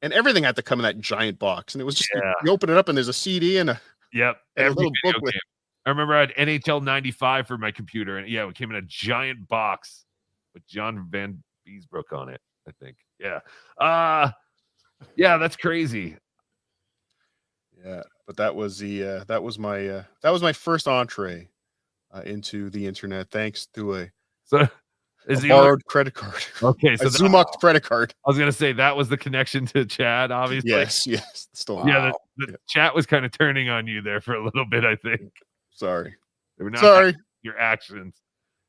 S4: And everything had to come in that giant box. And it was just,
S3: Yeah.
S4: you open it up and there's a CD and a,
S3: Yep.
S4: and a
S3: Every
S4: little
S3: video
S4: booklet.
S3: game. I remember I had NHL 95 for my computer, and yeah, it came in a giant box with John Van Beesbrook on it, I think. Yeah. Yeah, that's crazy.
S4: Yeah, but that was the that was my first entree into the internet, thanks to a borrowed credit card.
S3: Okay,
S4: A
S3: so
S4: Zumux credit card.
S3: I was gonna say that was the connection to Chad, obviously.
S4: Yes. Still,
S3: Yeah, the chat was kind of turning on you there for a little bit, I think.
S4: Sorry.
S3: They were not
S4: Sorry.
S3: happy with your actions.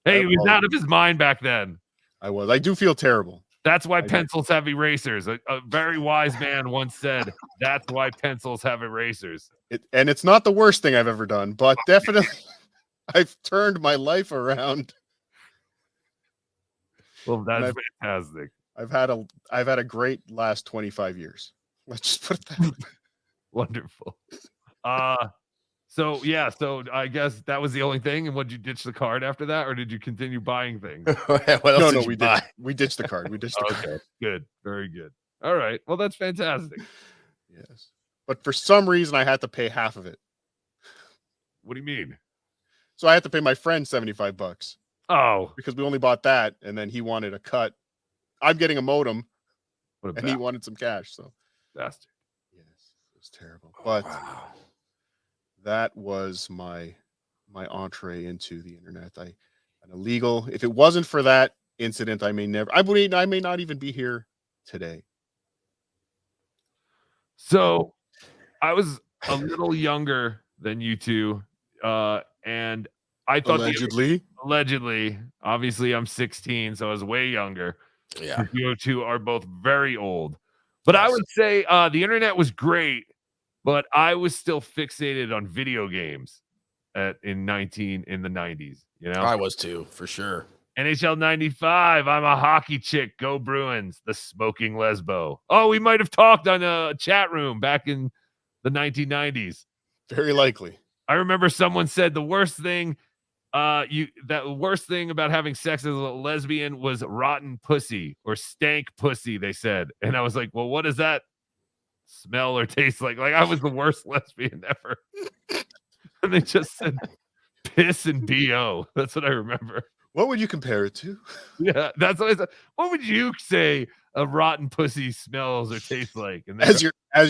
S3: Hey, he was out of his mind back then.
S4: I was. I do feel terrible.
S3: That's why pencils have erasers. A very wise man once said, that's why pencils have erasers.
S4: And it's not the worst thing I've ever done, but definitely I've turned my life around.
S3: Well, that's fantastic.
S4: I've had a great last 25 years. Let's just put it that way.
S3: Wonderful. So I guess that was the only thing. And would you ditch the card after that, or did you continue buying things?
S5: What else did you buy?
S4: We ditched the card. We ditched the card.
S3: Good. Very good. All right. Well, that's fantastic.
S4: Yes. But for some reason I had to pay half of it.
S3: What do you mean?
S4: So I had to pay my friend $75.
S3: Oh.
S4: Because we only bought that, and then he wanted a cut. I'm getting a modem, and he wanted some cash. So
S3: bastard.
S4: Yes, it was terrible. But that was my entree into the internet. An illegal. If it wasn't for that incident, I may not even be here today.
S3: So I was a little younger than you two, and I thought allegedly, obviously I'm 16, so I was way younger.
S5: Yeah.
S3: You two are both very old. But I would say the internet was great, but I was still fixated on video games in the 90s, you know?
S5: I was too, for sure.
S3: NHL 95, I'm a hockey chick, go Bruins, the smoking lesbo. Oh, we might have talked on a chat room back in the 1990s.
S4: Very likely.
S3: I remember someone said the worst thing about having sex as a lesbian was rotten pussy or stank pussy, they said. And I was like, well, what does that smell or taste like? Like, I was the worst lesbian ever. And they just said piss and BO. That's what I remember.
S4: What would you compare it to?
S3: Yeah, that's what I said. What would you say a rotten pussy smells or tastes like? And
S4: as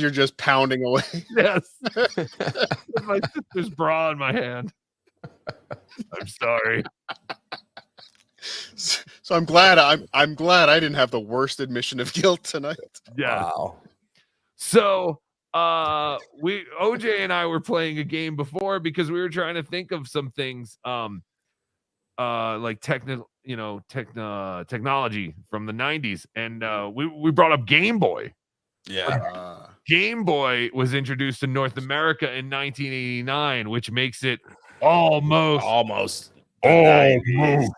S4: you're just pounding away.
S3: Yes. With my sister's bra in my hand. I'm sorry.
S4: So I'm glad I didn't have the worst admission of guilt tonight.
S3: Yeah. Wow. So OJ and I were playing a game before because we were trying to think of some things like technology from the 90s, and we brought up Game Boy.
S5: Yeah.
S3: Game Boy was introduced to North America in 1989, which makes it almost 90s.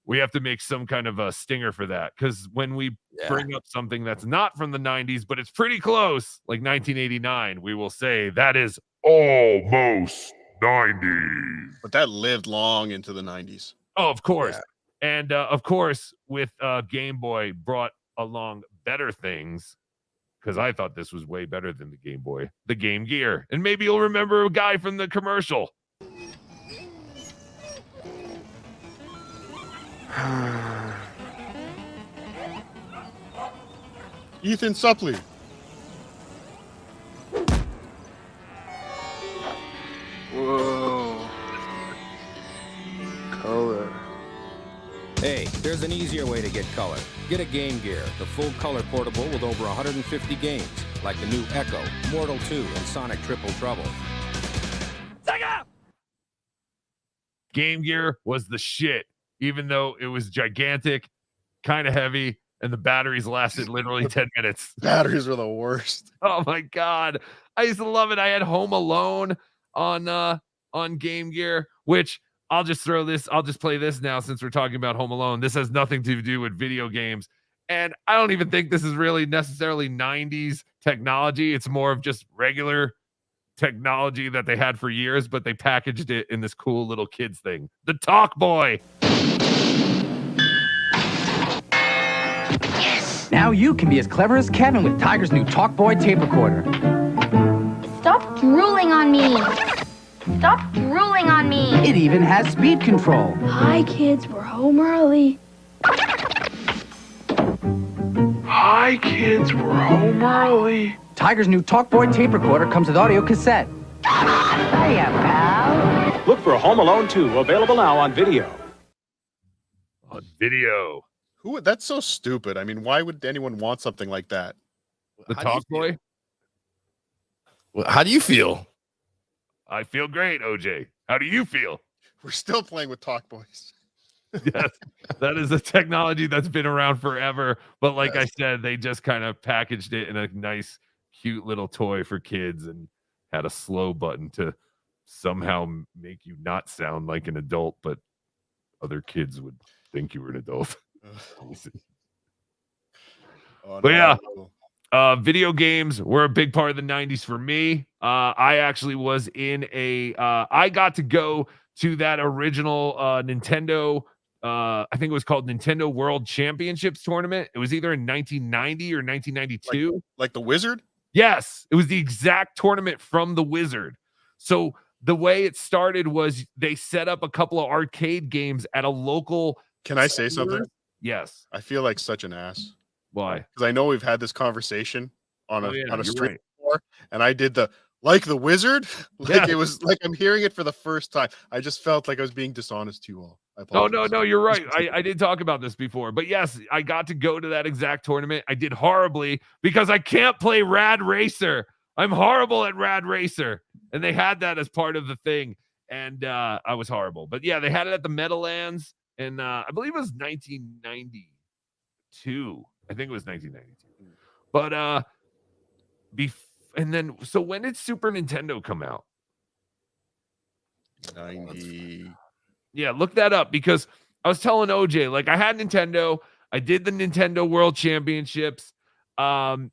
S3: We have to make some kind of a stinger for that, because when we bring up something that's not from the 90s, but it's pretty close, like 1989, we will say that is almost 90s.
S4: But that lived long into the 90s.
S3: Oh, of course. Yeah. And of course, with Game Boy brought along better things, because I thought this was way better than the Game Boy, the Game Gear. And maybe you'll remember a guy from the commercial.
S4: Ethan Suplee.
S16: Whoa. Color.
S17: Hey, there's an easier way to get color. Get a Game Gear, the full color portable with over 150 games, like the new Echo, Mortal 2, and Sonic Triple Trouble.
S3: Sega! Game Gear was the shit, even though it was gigantic, kind of heavy, and the batteries lasted literally 10 minutes.
S4: Batteries were the worst.
S3: Oh my God. I used to love it. I had Home Alone on Game Gear, which I'll just play this now since we're talking about Home Alone. This has nothing to do with video games. And I don't even think this is really necessarily 90s technology. It's more of just regular technology that they had for years, but they packaged it in this cool little kids thing. The Talk Boy.
S16: Now you can be as clever as Kevin with Tiger's new Talkboy tape recorder.
S6: Stop drooling on me. Stop drooling on me.
S16: It even has speed control.
S6: Hi, kids. We're home early.
S16: Hi, kids. We're home early. Tiger's new Talkboy tape recorder comes with audio cassette. Hiya, pal.
S18: Look for Home Alone 2, available now on video.
S3: On video.
S4: That's so stupid. I mean, why would anyone want something like that?
S3: The Talk Boy?
S5: Well, how do you feel?
S3: I feel great, OJ. How do you feel?
S4: We're still playing with Talk Boys.
S3: Yes, that is a technology that's been around forever. But like I said, they just kind of packaged it in a nice, cute little toy for kids and had a slow button to somehow make you not sound like an adult, but other kids would think you were an adult. But yeah, video games were a big part of the 90s for me. I actually was in I got to go to that original Nintendo, I think it was called Nintendo World Championships tournament. It was either in 1990 or 1992.
S4: Like the Wizard?
S3: Yes, it was the exact tournament from the Wizard. So the way it started was they set up a couple of arcade games at a local.
S4: Can I say something?
S3: Yes.
S4: I feel like such an ass.
S3: Why?
S4: Because I know we've had this conversation on a stream
S3: right.
S4: before, and I did the Wizard. It was like I'm hearing it for the first time. I just felt like I was being dishonest to you all.
S3: No, you're right. I did talk about this before, but yes, I got to go to that exact tournament. I did horribly because I can't play Rad Racer. I'm horrible at Rad Racer, and they had that as part of the thing, and I was horrible. But yeah, they had it at the Meadowlands, and I believe it was 1992. I think it was 1992. But and then so when did Super Nintendo come out?
S4: 90.
S3: Yeah, look that up because I was telling OJ, like I had Nintendo, I did the Nintendo World Championships, and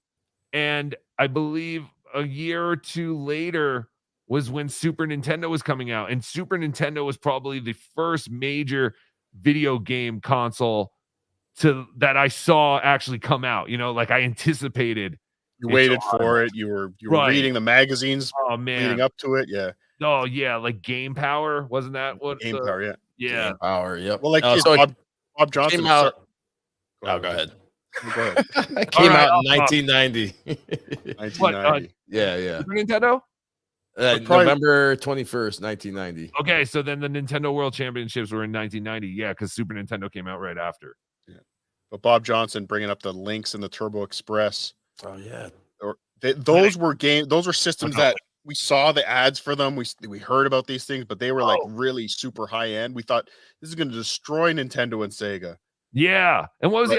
S3: I believe a year or two later was when Super Nintendo was coming out, and Super Nintendo was probably the first major video game console that I saw actually come out. You know, like I anticipated.
S4: You waited for it. You were reading the magazines leading up to it. Yeah.
S3: Oh yeah, like Game Power, wasn't that what?
S4: Game Power, yeah.
S3: Yeah.
S5: Game Power, yep.
S4: Well, like Bob Johnson
S5: came out. Go ahead.
S4: Go ahead.
S5: It came out in 1990.
S4: 1990.
S5: Yeah.
S3: Super Nintendo?
S5: November 21st, 1990.
S3: Okay, so then the Nintendo World Championships were in 1990. Yeah, because Super Nintendo came out right after.
S4: Yeah. But Bob Johnson bringing up the Lynx and the Turbo Express.
S5: Oh yeah.
S4: Those were systems that we saw the ads for them. We heard about these things, but they were like really super high end. We thought this is going to destroy Nintendo and Sega.
S3: Yeah. And what was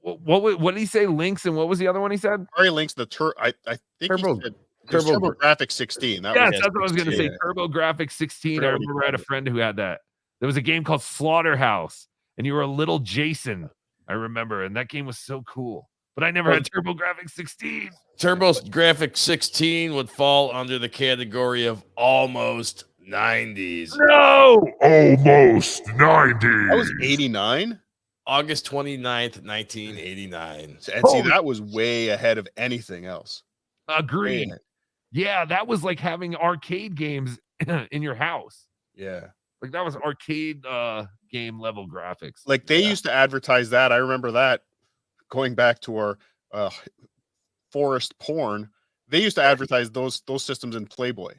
S3: what did he say? Lynx, and what was the other one he said?
S4: Atari Lynx, I think
S5: Turbo.
S4: he said TurboGrafx 16.
S3: That's what I was going to say. TurboGrafx 16. I remember I had a friend who had that. There was a game called Slaughterhouse, and you were a little Jason. I remember, and that game was so cool. But I never had TurboGrafx 16.
S5: TurboGrafx 16 would fall under the category of almost 90s.
S3: No, almost 90s.
S4: That was 89.
S5: August 29th, 1989.
S4: And see, that was way ahead of anything else.
S3: Agreed. Yeah, that was like having arcade games in your house.
S4: Yeah.
S3: Like that was arcade game level graphics.
S4: Like they used to advertise that. I remember that going back to our forest porn. They used to advertise those systems in Playboy.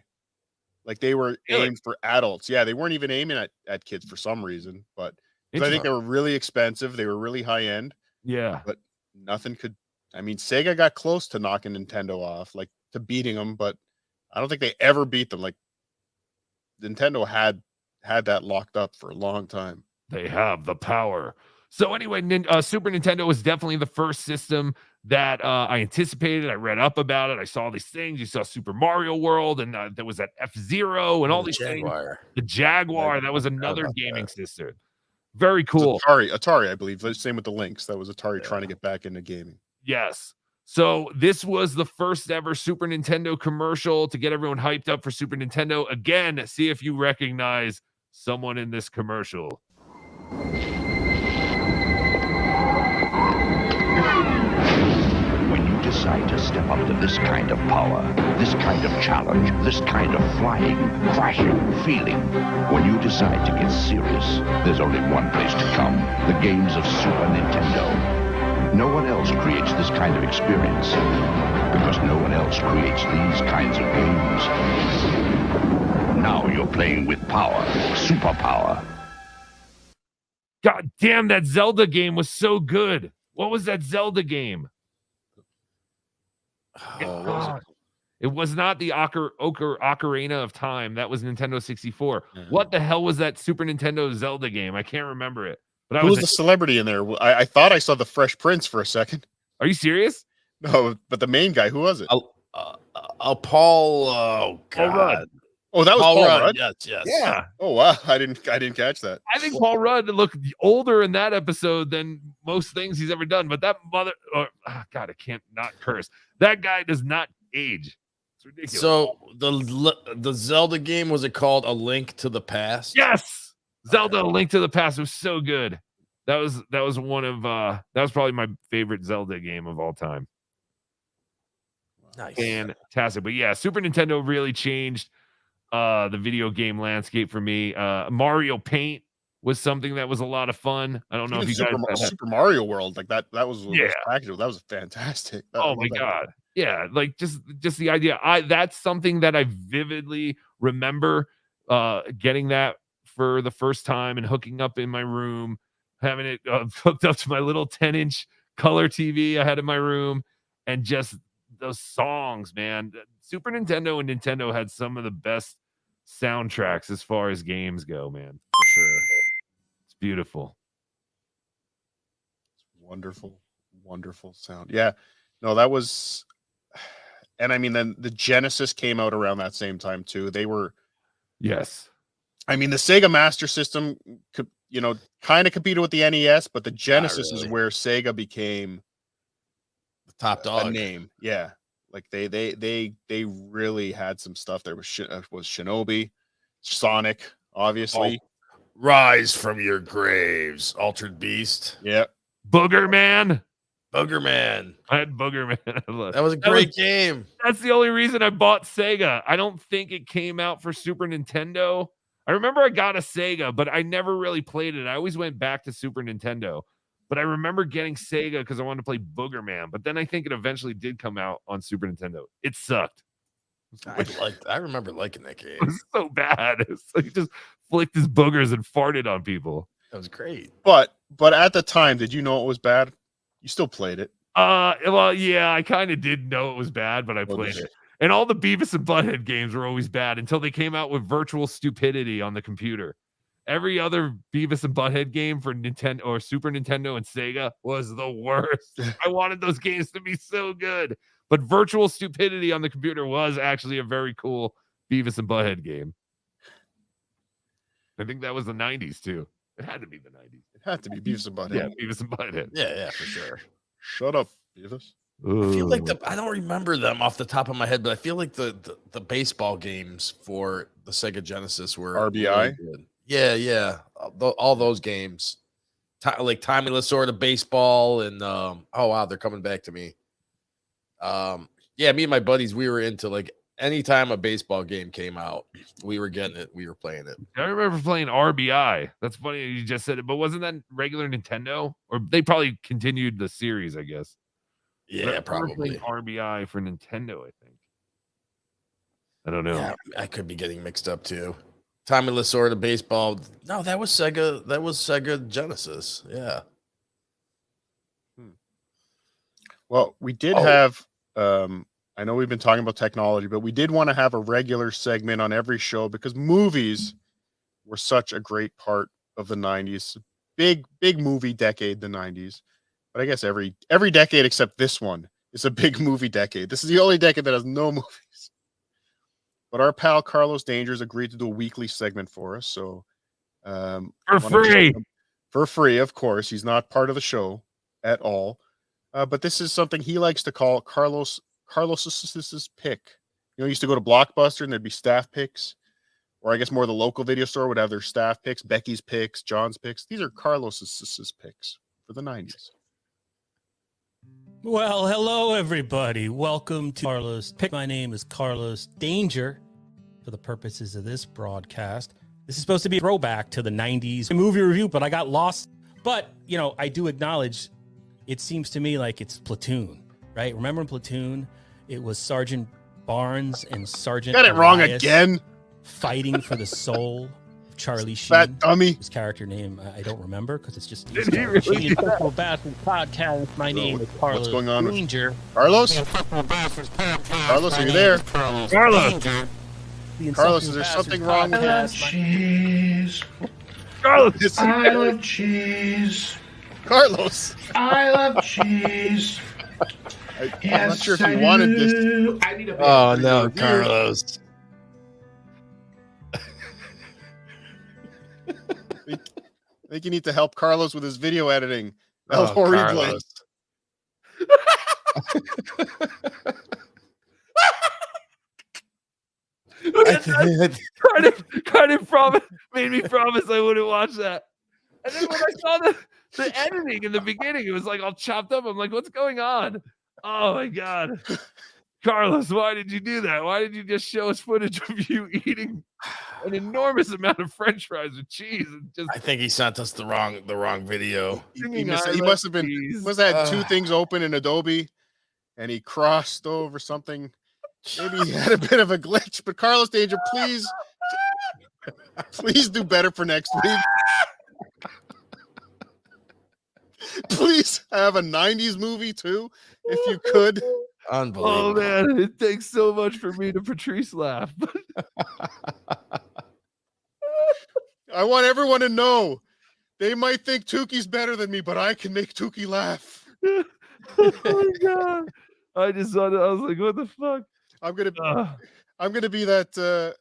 S4: Like they were aimed for adults. Yeah, they weren't even aiming at kids for some reason, but I think they were really expensive. They were really high end.
S3: Yeah.
S4: But nothing could. I mean, Sega got close to knocking Nintendo off, like to beating them, but I don't think they ever beat them. Like Nintendo had that locked up for a long time.
S3: They have the power. So anyway, Super Nintendo was definitely the first system that I anticipated. I read up about it. I saw these things. You saw Super Mario World, and there was that F-Zero and all these things. The Jaguar, that was another gaming system. Very cool.
S4: Atari, I believe. Same with the Lynx. That was Atari trying to get back into gaming.
S3: Yes. So this was the first ever Super Nintendo commercial to get everyone hyped up for Super Nintendo. Again, see if you recognize someone in this commercial.
S19: step up to this kind of power, this kind of challenge, this kind of flying, crashing feeling. When you decide to get serious, there's only one place to come. The games of Super Nintendo. No one else creates this kind of experience, because no one else creates these kinds of games. Now you're playing with power, superpower.
S3: God damn, that Zelda game was so good. What was that Zelda game? It was not the Ocarina of Time. That was Nintendo 64. What the hell was that Super Nintendo Zelda game? I can't remember it. But
S4: Who was the celebrity in there? I thought I saw the Fresh Prince for a second.
S3: Are you serious?
S4: No, but the main guy, who was it?
S5: Paul. Oh God.
S3: Rudd.
S4: Oh, that was Paul Rudd.
S5: Yes, yes.
S3: Yeah.
S4: Oh wow, I didn't catch that.
S3: I think Paul Rudd looked older in that episode than most things he's ever done. But that God, I can't not curse. That guy does not age. It's ridiculous.
S5: So the Zelda game, was it called A Link to the Past?
S3: Yes, Zelda: A Link to the Past was so good. That was one of that was probably my favorite Zelda game of all time.
S5: Nice.
S3: Fantastic. But yeah, Super Nintendo really changed the video game landscape for me. Mario Paint was something that was a lot of fun. I don't know if you guys
S4: Super Mario World, like that was
S3: Yeah.
S4: that was fantastic.
S3: Oh my God. Yeah, like just the idea. That's something that I vividly remember getting that for the first time and hooking up in my room, having it hooked up to my little 10-inch color TV I had in my room, and just those songs, man. Super Nintendo and Nintendo had some of the best soundtracks as far as games go, man. For sure. It's beautiful.
S4: Wonderful, wonderful sound. Yeah, no, that was, and I mean, then the Genesis came out around that same time too. They were,
S3: yes.
S4: I mean, the Sega Master System, kind of competed with the NES, but the Genesis is where Sega became
S5: the top dog.
S4: A name, yeah. Like they really had some stuff. There was Shinobi, Sonic, obviously.
S5: Rise from your graves, Altered Beast.
S4: Yeah.
S3: Booger Man.
S5: I
S3: had Booger Man.
S5: That was a great game.
S3: That's the only reason I bought Sega. I don't think it came out for Super Nintendo. I remember I got a Sega, but I never really played it. I always went back to Super Nintendo. But I remember getting Sega because I wanted to play Booger Man. But then I think it eventually did come out on Super Nintendo. It sucked.
S5: I remember liking that game.
S3: It was so bad. It's like he just flicked his boogers and farted on people.
S5: That was great.
S4: But at the time, did you know it was bad? You still played it.
S3: Well, yeah, I kind of did know it was bad, but I played it. And all the Beavis and Butthead games were always bad until they came out with Virtual Stupidity on the computer. Every other Beavis and Butthead game for Nintendo or Super Nintendo and Sega was the worst. I wanted those games to be so good. But Virtual Stupidity on the computer was actually a very cool Beavis and Butthead game. I think that was the 90s too. It had to be the 90s.
S4: It had to be Beavis and Butthead.
S3: Yeah, Beavis and Butthead.
S5: Yeah, for sure.
S4: Shut up, Beavis.
S5: I feel like I don't remember them off the top of my head, but I feel like the baseball games for the Sega Genesis were
S4: RBI.
S5: Really good. Yeah. All those games. Like Tommy Lasorda baseball and oh wow, they're coming back to me. Yeah, me and my buddies, we were into like anytime a baseball game came out, we were getting it, we were playing it.
S3: I remember playing RBI. That's funny you just said it, but wasn't that regular Nintendo? Or they probably continued the series, I guess.
S5: Yeah, probably.
S3: RBI for Nintendo, I think. I don't know.
S5: Yeah, I could be getting mixed up too. Tommy Lasorda baseball. No, that was Sega. That was Sega Genesis. Yeah.
S4: Well, we did have. I know we've been talking about technology, but we did want to have a regular segment on every show because movies were such a great part of the 90s. Big movie decade, the 90s. But I guess every decade except this one is a big movie decade. This is the only decade that has no movies. But our pal Carlos Dangers agreed to do a weekly segment for us. So
S3: for free.
S4: For free, of course. He's not part of the show at all. But this is something he likes to call Carlos's pick. You know, he used to go to Blockbuster and there'd be staff picks. Or I guess more the local video store would have their staff picks, Becky's picks, John's picks. These are Carlos's picks for the 90s.
S20: Well, hello, everybody. Welcome to Carlos Pick. My name is Carlos Danger for the purposes of this broadcast. This is supposed to be a throwback to the 90s movie review, but I got lost. But, I do acknowledge it seems to me like it's Platoon, right? Remember in Platoon, it was Sergeant Barnes and Sergeant
S4: Got it wrong
S20: Elias
S4: again.
S20: fighting for the soul of Charlie Sheen.
S4: Fat dummy.
S20: His character name, I don't remember because it's just
S3: Did he really
S20: Sheen.
S3: do that?
S20: Podcast. My name is Carlos
S4: What's going on?
S20: Danger.
S4: Carlos? Carlos, are you there?
S3: Carlos.
S4: Carlos, is there something wrong with
S21: love cheese.
S3: Carlos?
S21: I love cheese.
S4: Carlos?
S21: I love cheese.
S4: I'm not sure if you wanted this.
S21: I need a
S5: Oh no, Carlos.
S4: I think you need to help Carlos with his video editing.
S5: Oh,
S4: El Horrible.
S5: Carlos.
S3: kind of made me promise I wouldn't watch that. And then when I saw the editing in the beginning, it was like all chopped up. I'm like, what's going on? Oh my god. Carlos, why did you do that? Why did you just show us footage of you eating an enormous amount of French fries with cheese? And just
S5: I think he sent us the wrong video.
S4: He must have had two things open in Adobe, and he crossed over something. Maybe he had a bit of a glitch. But Carlos Danger, please do better for next week. Please have a 90s movie too, if you could.
S5: Unbelievable.
S3: Oh man, it takes so much for me to Patrice laugh.
S4: I want everyone to know they might think Tuki's better than me, but I can make Tuki laugh.
S3: Oh my god. I was like, what the fuck?
S4: I'm gonna be that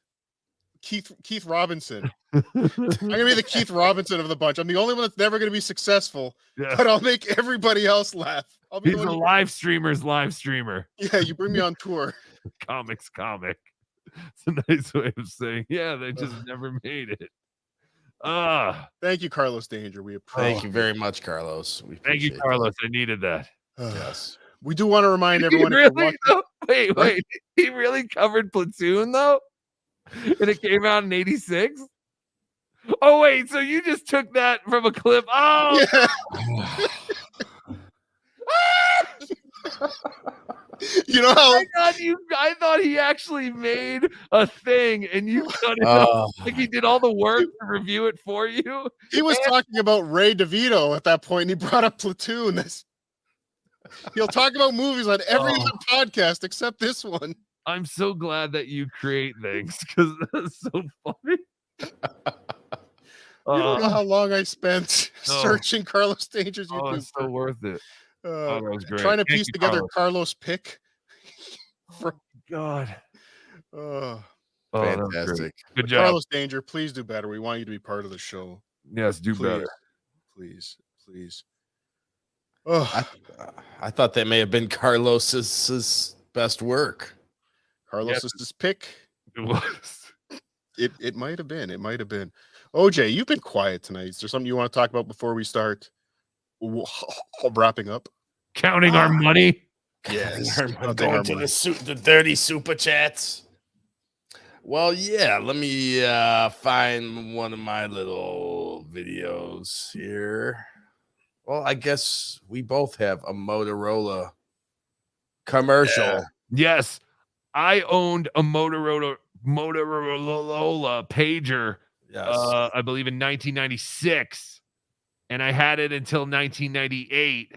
S4: Keith Robinson. I'm gonna be the Keith Robinson of the bunch. I'm the only one that's never gonna be successful, but I'll make everybody else laugh. I'll be
S3: He's a live streamer.
S4: Yeah, you bring me on tour.
S3: Comics comic. It's a nice way of saying, yeah, they just never made it.
S4: Thank you, Carlos Danger. We appreciate.
S5: Thank you very much, Carlos.
S3: Thank you, Carlos. I needed that.
S5: Yes.
S4: We do want to remind everyone.
S3: Wait. He really covered Platoon though, and it came out in '86. Oh wait, so you just took that from a clip? Oh.
S4: Yeah. You know how
S3: I thought he actually made a thing and you cut it up. Like he did all the work to review it for you.
S4: He was talking about Ray DeVito at that point, and he brought up Platoon. He'll talk about movies on every other podcast except this one.
S3: I'm so glad that you create things because that's so funny.
S4: You don't know how long I spent searching Carlos Danger's YouTube.
S3: Oh, it's so worth it. That was great.
S4: Trying to piece together Carlos Pick.
S3: God.
S5: Fantastic.
S3: Good job.
S4: Carlos Danger, please do better. We want you to be part of the show.
S3: Yes, do better.
S4: Please.
S5: I thought that may have been Carlos's best work.
S4: Carlos's pick.
S3: It was.
S4: It might have been. OJ, you've been quiet tonight. Is there something you want to talk about before we start wrapping up?
S3: Counting our money.
S4: Yes.
S5: Going to the dirty super chats. Well, yeah. Let me find one of my little videos here. Well, I guess we both have a Motorola commercial.
S3: Yeah. Yes. I owned a Motorola pager.
S5: Yes.
S3: I believe in 1996, and I had it until 1998.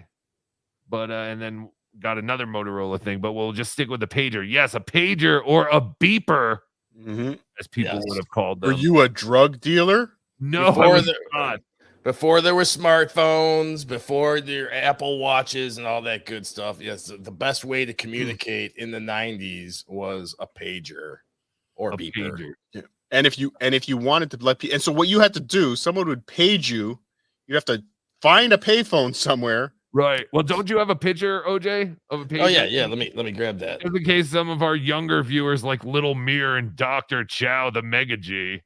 S3: But and then got another Motorola thing. But we'll just stick with the pager. Yes, a pager or a beeper, as people would have called them.
S4: Were you a drug dealer?
S3: No,
S5: Before there were smartphones, before their Apple Watches and all that good stuff. Yes, the best way to communicate in the 90s was a pager or beeper.
S4: Yeah. And if you wanted to let people, and so what you had to do, someone would page you. You'd have to find a payphone somewhere.
S3: Right. Well, don't you have a picture, OJ, of a pager?
S5: Oh yeah. Let me grab that.
S3: In case some of our younger viewers, like Little Mir and Dr. Chow, the Mega G,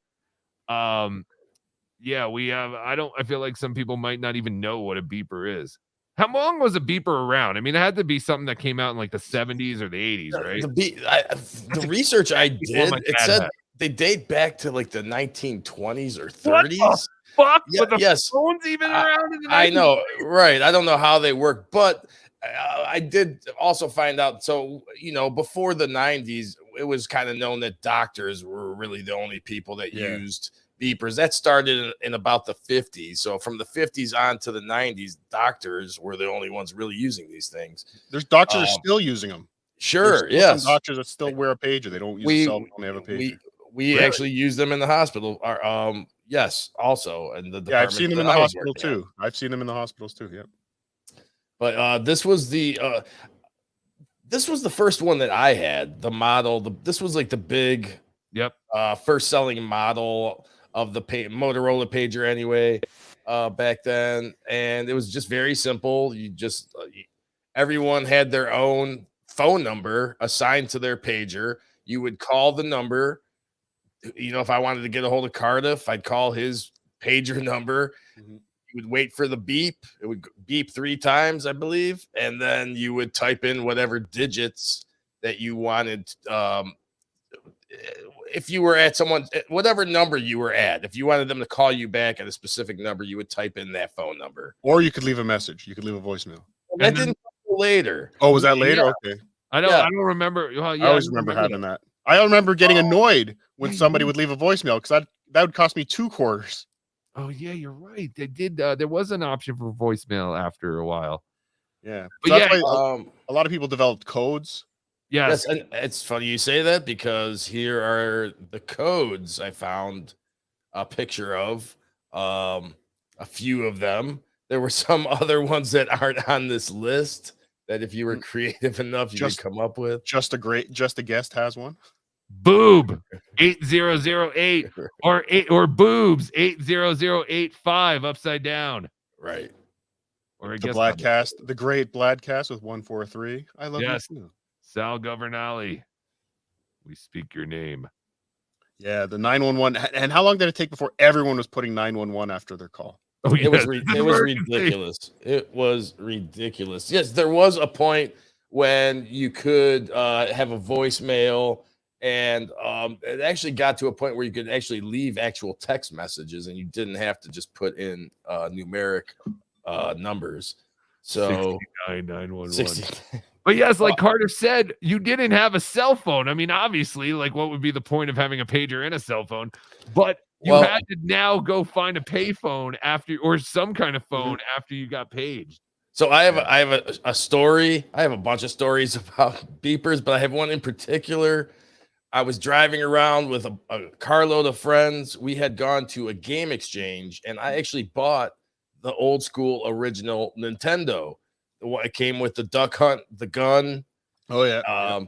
S3: yeah, we have. I feel like some people might not even know what a beeper is. How long was a beeper around? I mean, it had to be something that came out in like the 70s or the 80s, right?
S5: The research I did,
S3: my
S5: it
S3: dad
S5: said
S3: had.
S5: they date back to like the 1920s or
S3: What
S5: 30s.
S3: the fuck?
S5: Yeah,
S3: Were the
S5: yes,
S3: phones even around in the 90s?
S5: I know, right? I don't know how they work, but I did also find out. So, before the 90s, it was kind of known that doctors were really the only people that used beepers. That started in about the 50s. So from the 50s on to the 90s, doctors were the only ones really using these things.
S4: There's doctors are still using them.
S5: Sure,
S4: There's still some
S5: yes.
S4: doctors that still wear a pager. They don't use a cell phone. They have a pager.
S5: We actually use them in the hospital. Yes, also in the
S4: I've seen them in the
S5: I was
S4: hospital
S5: working at.
S4: too. I've seen them in the hospitals too. Yep.
S5: But this was the first one that I had. The model. This was like the big, first selling model of the Motorola pager. Anyway, back then, and it was just very simple. You just everyone had their own phone number assigned to their pager. You would call the number. If I wanted to get a hold of Cardiff, I'd call his pager number. You would wait for the beep. It would beep 3 times, I believe. And then you would type in whatever digits that you wanted. If you were at whatever number you were at, if you wanted them to call you back at a specific number, you would type in that phone number.
S4: Or you could leave a message. You could leave a voicemail.
S5: That didn't come later.
S4: Oh, was that later?
S5: Yeah.
S4: Okay.
S3: I don't remember.
S4: I always remember having that. I remember getting annoyed when somebody would leave a voicemail because that would cost me 2 quarters.
S3: Oh yeah, you're right. They did. There was an option for voicemail after a while.
S4: Yeah,
S3: but
S4: so that's why a lot of people developed codes.
S3: Yes,
S5: and it's funny you say that because here are the codes I found a picture of. A few of them. There were some other ones that aren't on this list that if you were creative enough, you could come up with.
S4: Just a guest has one.
S3: Boob 8008 or boobs 80085 upside down.
S5: Right.
S3: Or I
S4: the
S3: guess
S4: Bladcast, the great Bladcast with 143. I love you too.
S3: Sal Governale. We speak your name.
S4: Yeah, the 911. And how long did it take before everyone was putting 911 after their call?
S5: Oh, it was ridiculous. It was ridiculous. Yes, there was a point when you could have a voicemail, and it actually got to a point where you could actually leave actual text messages, and you didn't have to just put in numeric numbers. So
S3: 69911. But yes, like Carter said, you didn't have a cell phone. I mean, obviously, like what would be the point of having a pager and a cell phone? But you had to now go find a payphone after, or some kind of phone after you got paged.
S5: So I have a story. I have a bunch of stories about beepers, but I have one in particular. I was driving around with a carload of friends. We had gone to a game exchange, and I actually bought the old school original Nintendo. It came with the duck hunt, the gun.
S4: Oh yeah.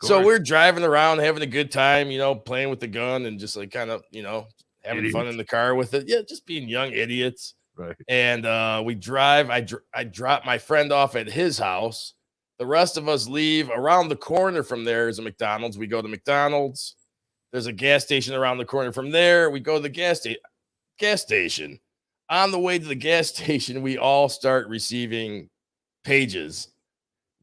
S5: So we're driving around having a good time, playing with the gun and just like kind of, having fun in the car with it. Yeah, just being young idiots.
S3: Right.
S5: And we drive. I drop my friend off at his house. The rest of us leave. Around the corner from there is a McDonald's. We go to McDonald's. There's a gas station around the corner from there. We go to the gas station. On the way to the gas station, we all start receiving pages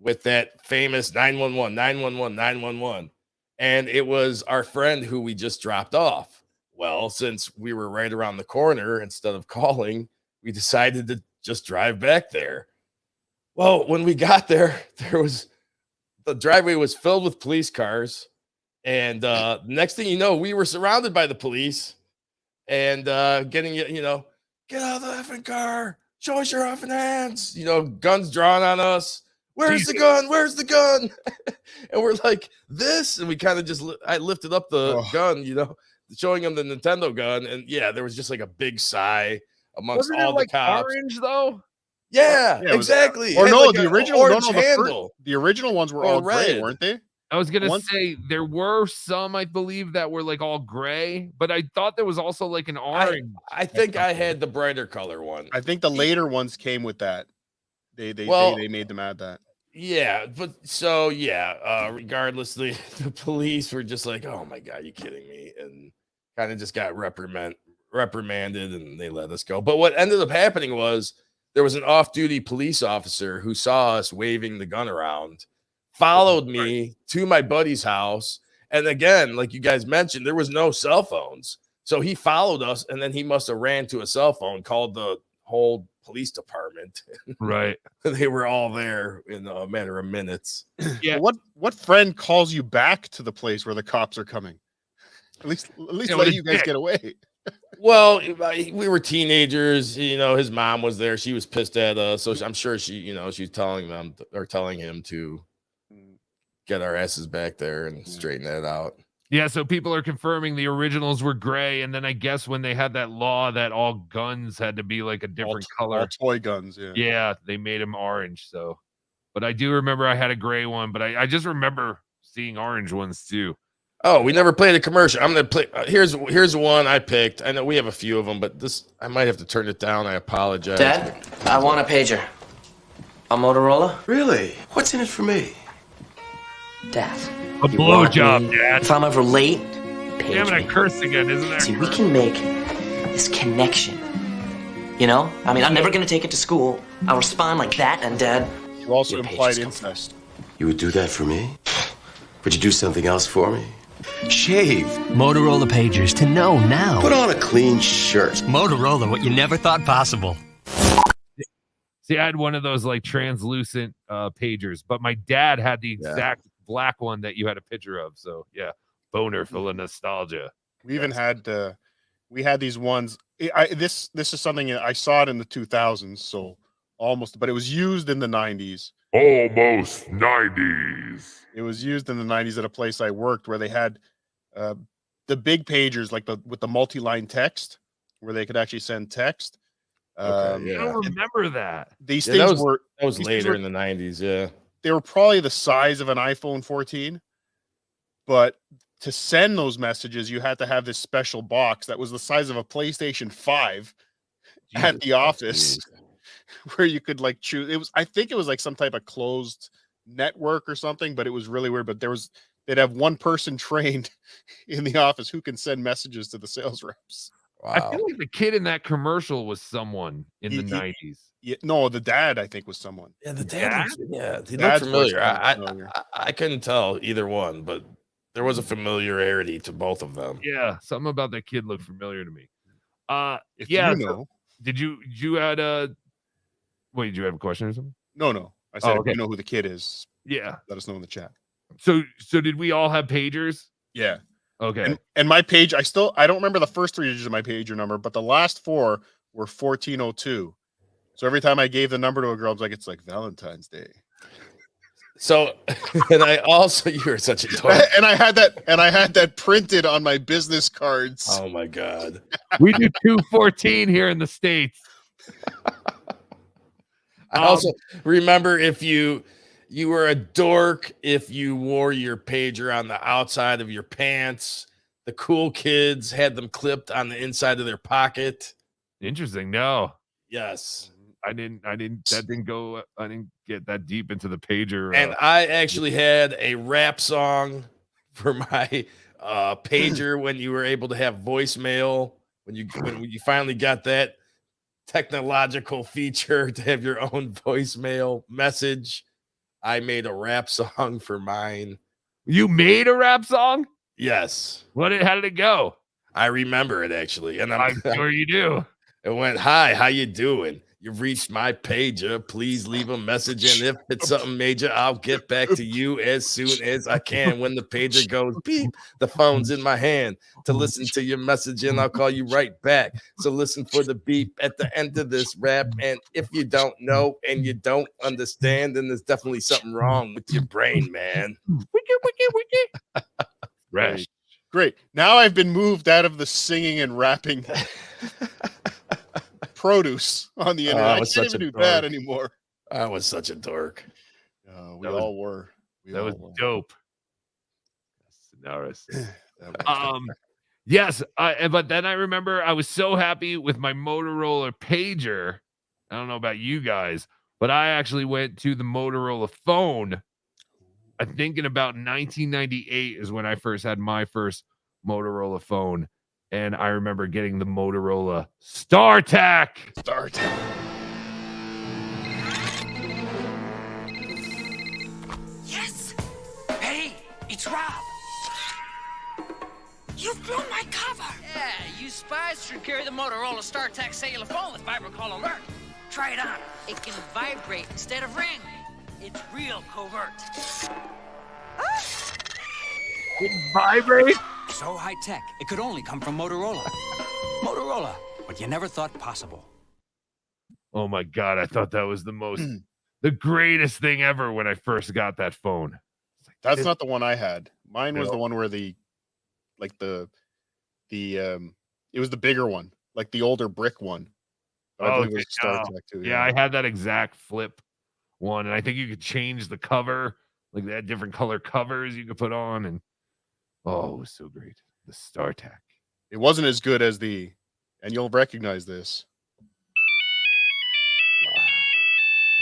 S5: with that famous 911, 911, 911. And it was our friend who we just dropped off. Well, since we were right around the corner, instead of calling, we decided to just drive back there. Well, when we got there, the driveway was filled with police cars. And next thing you know, we were surrounded by the police and getting, get out of the effing car. Show us your effing hands. Guns drawn on us. Where's the gun? Where's the gun? And we're like, this. And we kind of I lifted up the gun, showing them the Nintendo gun. And yeah, there was just like a big sigh amongst all the cops.
S3: Orange though?
S5: Yeah, exactly.
S4: Or no,
S5: like
S4: the original, the original ones were all gray, weren't they?
S3: I was gonna say there were some, I believe, that were like all gray, but I thought there was also like an orange.
S5: I think I had the brighter color one.
S4: I think the later ones came with that. They made them add that.
S5: Yeah, but so regardless, the police were just like, "Oh my god, you kidding me?" and kind of just got reprimanded, and they let us go. But what ended up happening was there was an off-duty police officer who saw us waving the gun around, followed me to my buddy's house. And again, like you guys mentioned, there was no cell phones. So he followed us, and then he must have ran to a cell phone, called the whole police department.
S3: Right.
S5: They were all there in a matter of minutes.
S3: Yeah.
S4: What friend calls you back to the place where the cops are coming? At least let you guys get away.
S5: Well, we were teenagers. You know, his mom was there. She was pissed at us. So I'm sure she's telling him to get our asses back there and straighten that out.
S3: Yeah, so people are confirming the originals were gray, and then I guess when they had that law that all guns had to be like a different color,
S4: all toy guns,
S3: yeah, they made them orange. So, but I do remember I had a gray one, but I just remember seeing orange ones too.
S5: Oh, we never played a commercial. I'm gonna play. Here's one I picked. I know we have a few of them, but this I might have to turn it down. I apologize.
S1: Dad, I want a pager. A Motorola? Really? What's in it for me? Dad.
S3: A blowjob, Dad.
S1: If I'm ever late,
S3: Damn it, I cursed again, isn't there?
S1: See, we can make this connection. You know? I mean, I'm never gonna take it to school. I'll respond like that, and Dad.
S4: You also implied incest.
S22: You would do that for me? Would you do something else for me? Shave.
S23: Motorola pagers to know now.
S22: Put on a clean shirt.
S23: Motorola, what you never thought possible.
S3: See, I had one of those like translucent pagers, but my dad had the exact black one that you had a picture of. So yeah, boner full of nostalgia.
S4: We even had we had these ones. This is something I saw it in the 2000s, so almost, but it was used in the 90s.
S2: Almost 90s.
S4: It was used in the 90s at a place I worked where they had the big pagers, like with the multi-line text, where they could actually send text.
S3: I don't remember that.
S4: These things
S5: that was
S4: these
S5: later
S4: were,
S5: in the 90s. Yeah,
S4: they were probably the size of an iPhone 14, but to send those messages, you had to have this special box that was the size of a PlayStation 5 at the office, where you could like choose. I think it was like some type of closed network or something, but it was really weird. But they'd have one person trained in the office who can send messages to the sales reps.
S3: Wow. I feel like the kid in that commercial was someone in the 90s.
S4: Yeah, no, the dad I think was someone.
S5: Yeah, the dad. He looked familiar. I couldn't tell either one, but there was a familiarity to both of them.
S3: Yeah, something about that kid looked familiar to me.
S4: If
S3: yeah.
S4: you know.
S3: Did you had a wait? Did you have a question or something?
S4: No. I said
S3: okay.
S4: If you know who the kid is.
S3: Yeah,
S4: let us know in the chat.
S3: So did we all have pagers?
S4: Yeah.
S3: Okay.
S4: And my page, I don't remember the first 3 digits of my pager number, but the last 4 were 1402. So every time I gave the number to a girl, I was like, it's like Valentine's Day.
S5: So, and I also, you're such a dork.
S4: And I had that printed on my business cards.
S5: Oh my God.
S3: We do 214 here in the States.
S5: I also remember if you were a dork if you wore your pager on the outside of your pants. The cool kids had them clipped on the inside of their pocket.
S3: Interesting. No.
S5: Yes.
S3: I didn't get that deep into the pager.
S5: And I actually had a rap song for my pager when you were able to have voicemail, when you finally got that technological feature to have your own voicemail message. I made a rap song for mine.
S3: You made a rap song?
S5: Yes.
S3: How did it go?
S5: I remember it actually. And
S3: I'm sure you do.
S5: It went, "Hi, how you doing? You've reached my pager. Please leave a message, and if it's something major, I'll get back to you as soon as I can." When the pager goes beep, the phone's in my hand to listen to your message, and I'll call you right back. So listen for the beep at the end of this rap. And if you don't know and you don't understand, then there's definitely something wrong with your brain, man.
S3: Wiki. Right.
S4: Great. Now I've been moved out of the singing and rapping produce on the internet. I can't even do that anymore.
S5: I was such a dork.
S4: We all were.
S3: That was dope. Yes. But then I remember I was so happy with my Motorola pager. I don't know about you guys, but I actually went to the Motorola phone. I think in about 1998 is when I first had my first Motorola phone. And I remember getting the Motorola StarTAC.
S7: guys should carry the Motorola StarTAC cellular phone with VibraCall Alert. Try it on. It can vibrate instead of ring. It's real covert.
S3: It vibrate?
S8: So high-tech, it could only come from Motorola. Motorola, what you never thought possible.
S3: Oh my God, I thought that was the greatest thing ever when I first got that phone.
S4: That's not the one I had. Mine was
S3: No.
S4: the one where it was the bigger one, like the older brick one. But I believe it was StarTAC too.
S3: Yeah, I had that exact flip one, and I think you could change the cover. Like they had different color covers you could put on, and it was so great. The StarTAC.
S4: It wasn't as good as and you'll recognize this,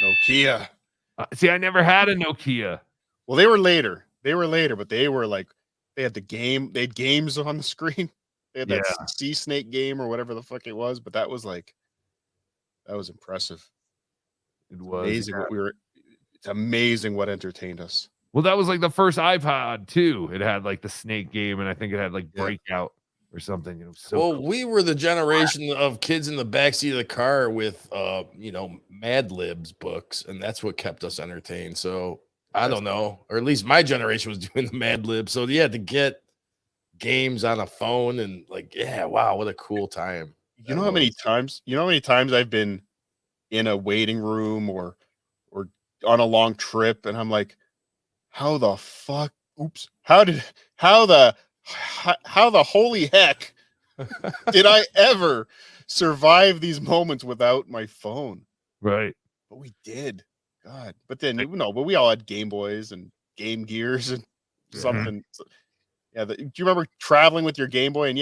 S4: Nokia.
S3: See, I never had a Nokia.
S4: Well, they were later, but they had they had games on the screen. They had that sea snake game or whatever the fuck it was, but that was impressive.
S3: It was
S4: amazing it's amazing what entertained us.
S3: Well, that was like the first iPod too. It had like the snake game, and I think it had like Breakout or something. It was so cool.
S5: We were the generation of kids in the backseat of the car with Mad Libs books, and that's what kept us entertained. So I don't know, or at least my generation was doing the Mad Libs. So you had to get games on a phone, and wow, what a cool time.
S4: You know how many times I've been in a waiting room or on a long trip, and I'm like, how the holy heck did I ever survive these moments without my phone?
S3: Right.
S4: But we did. God. But then but we all had Game Boys and Game Gears and something. Do you remember traveling with your Game Boy? And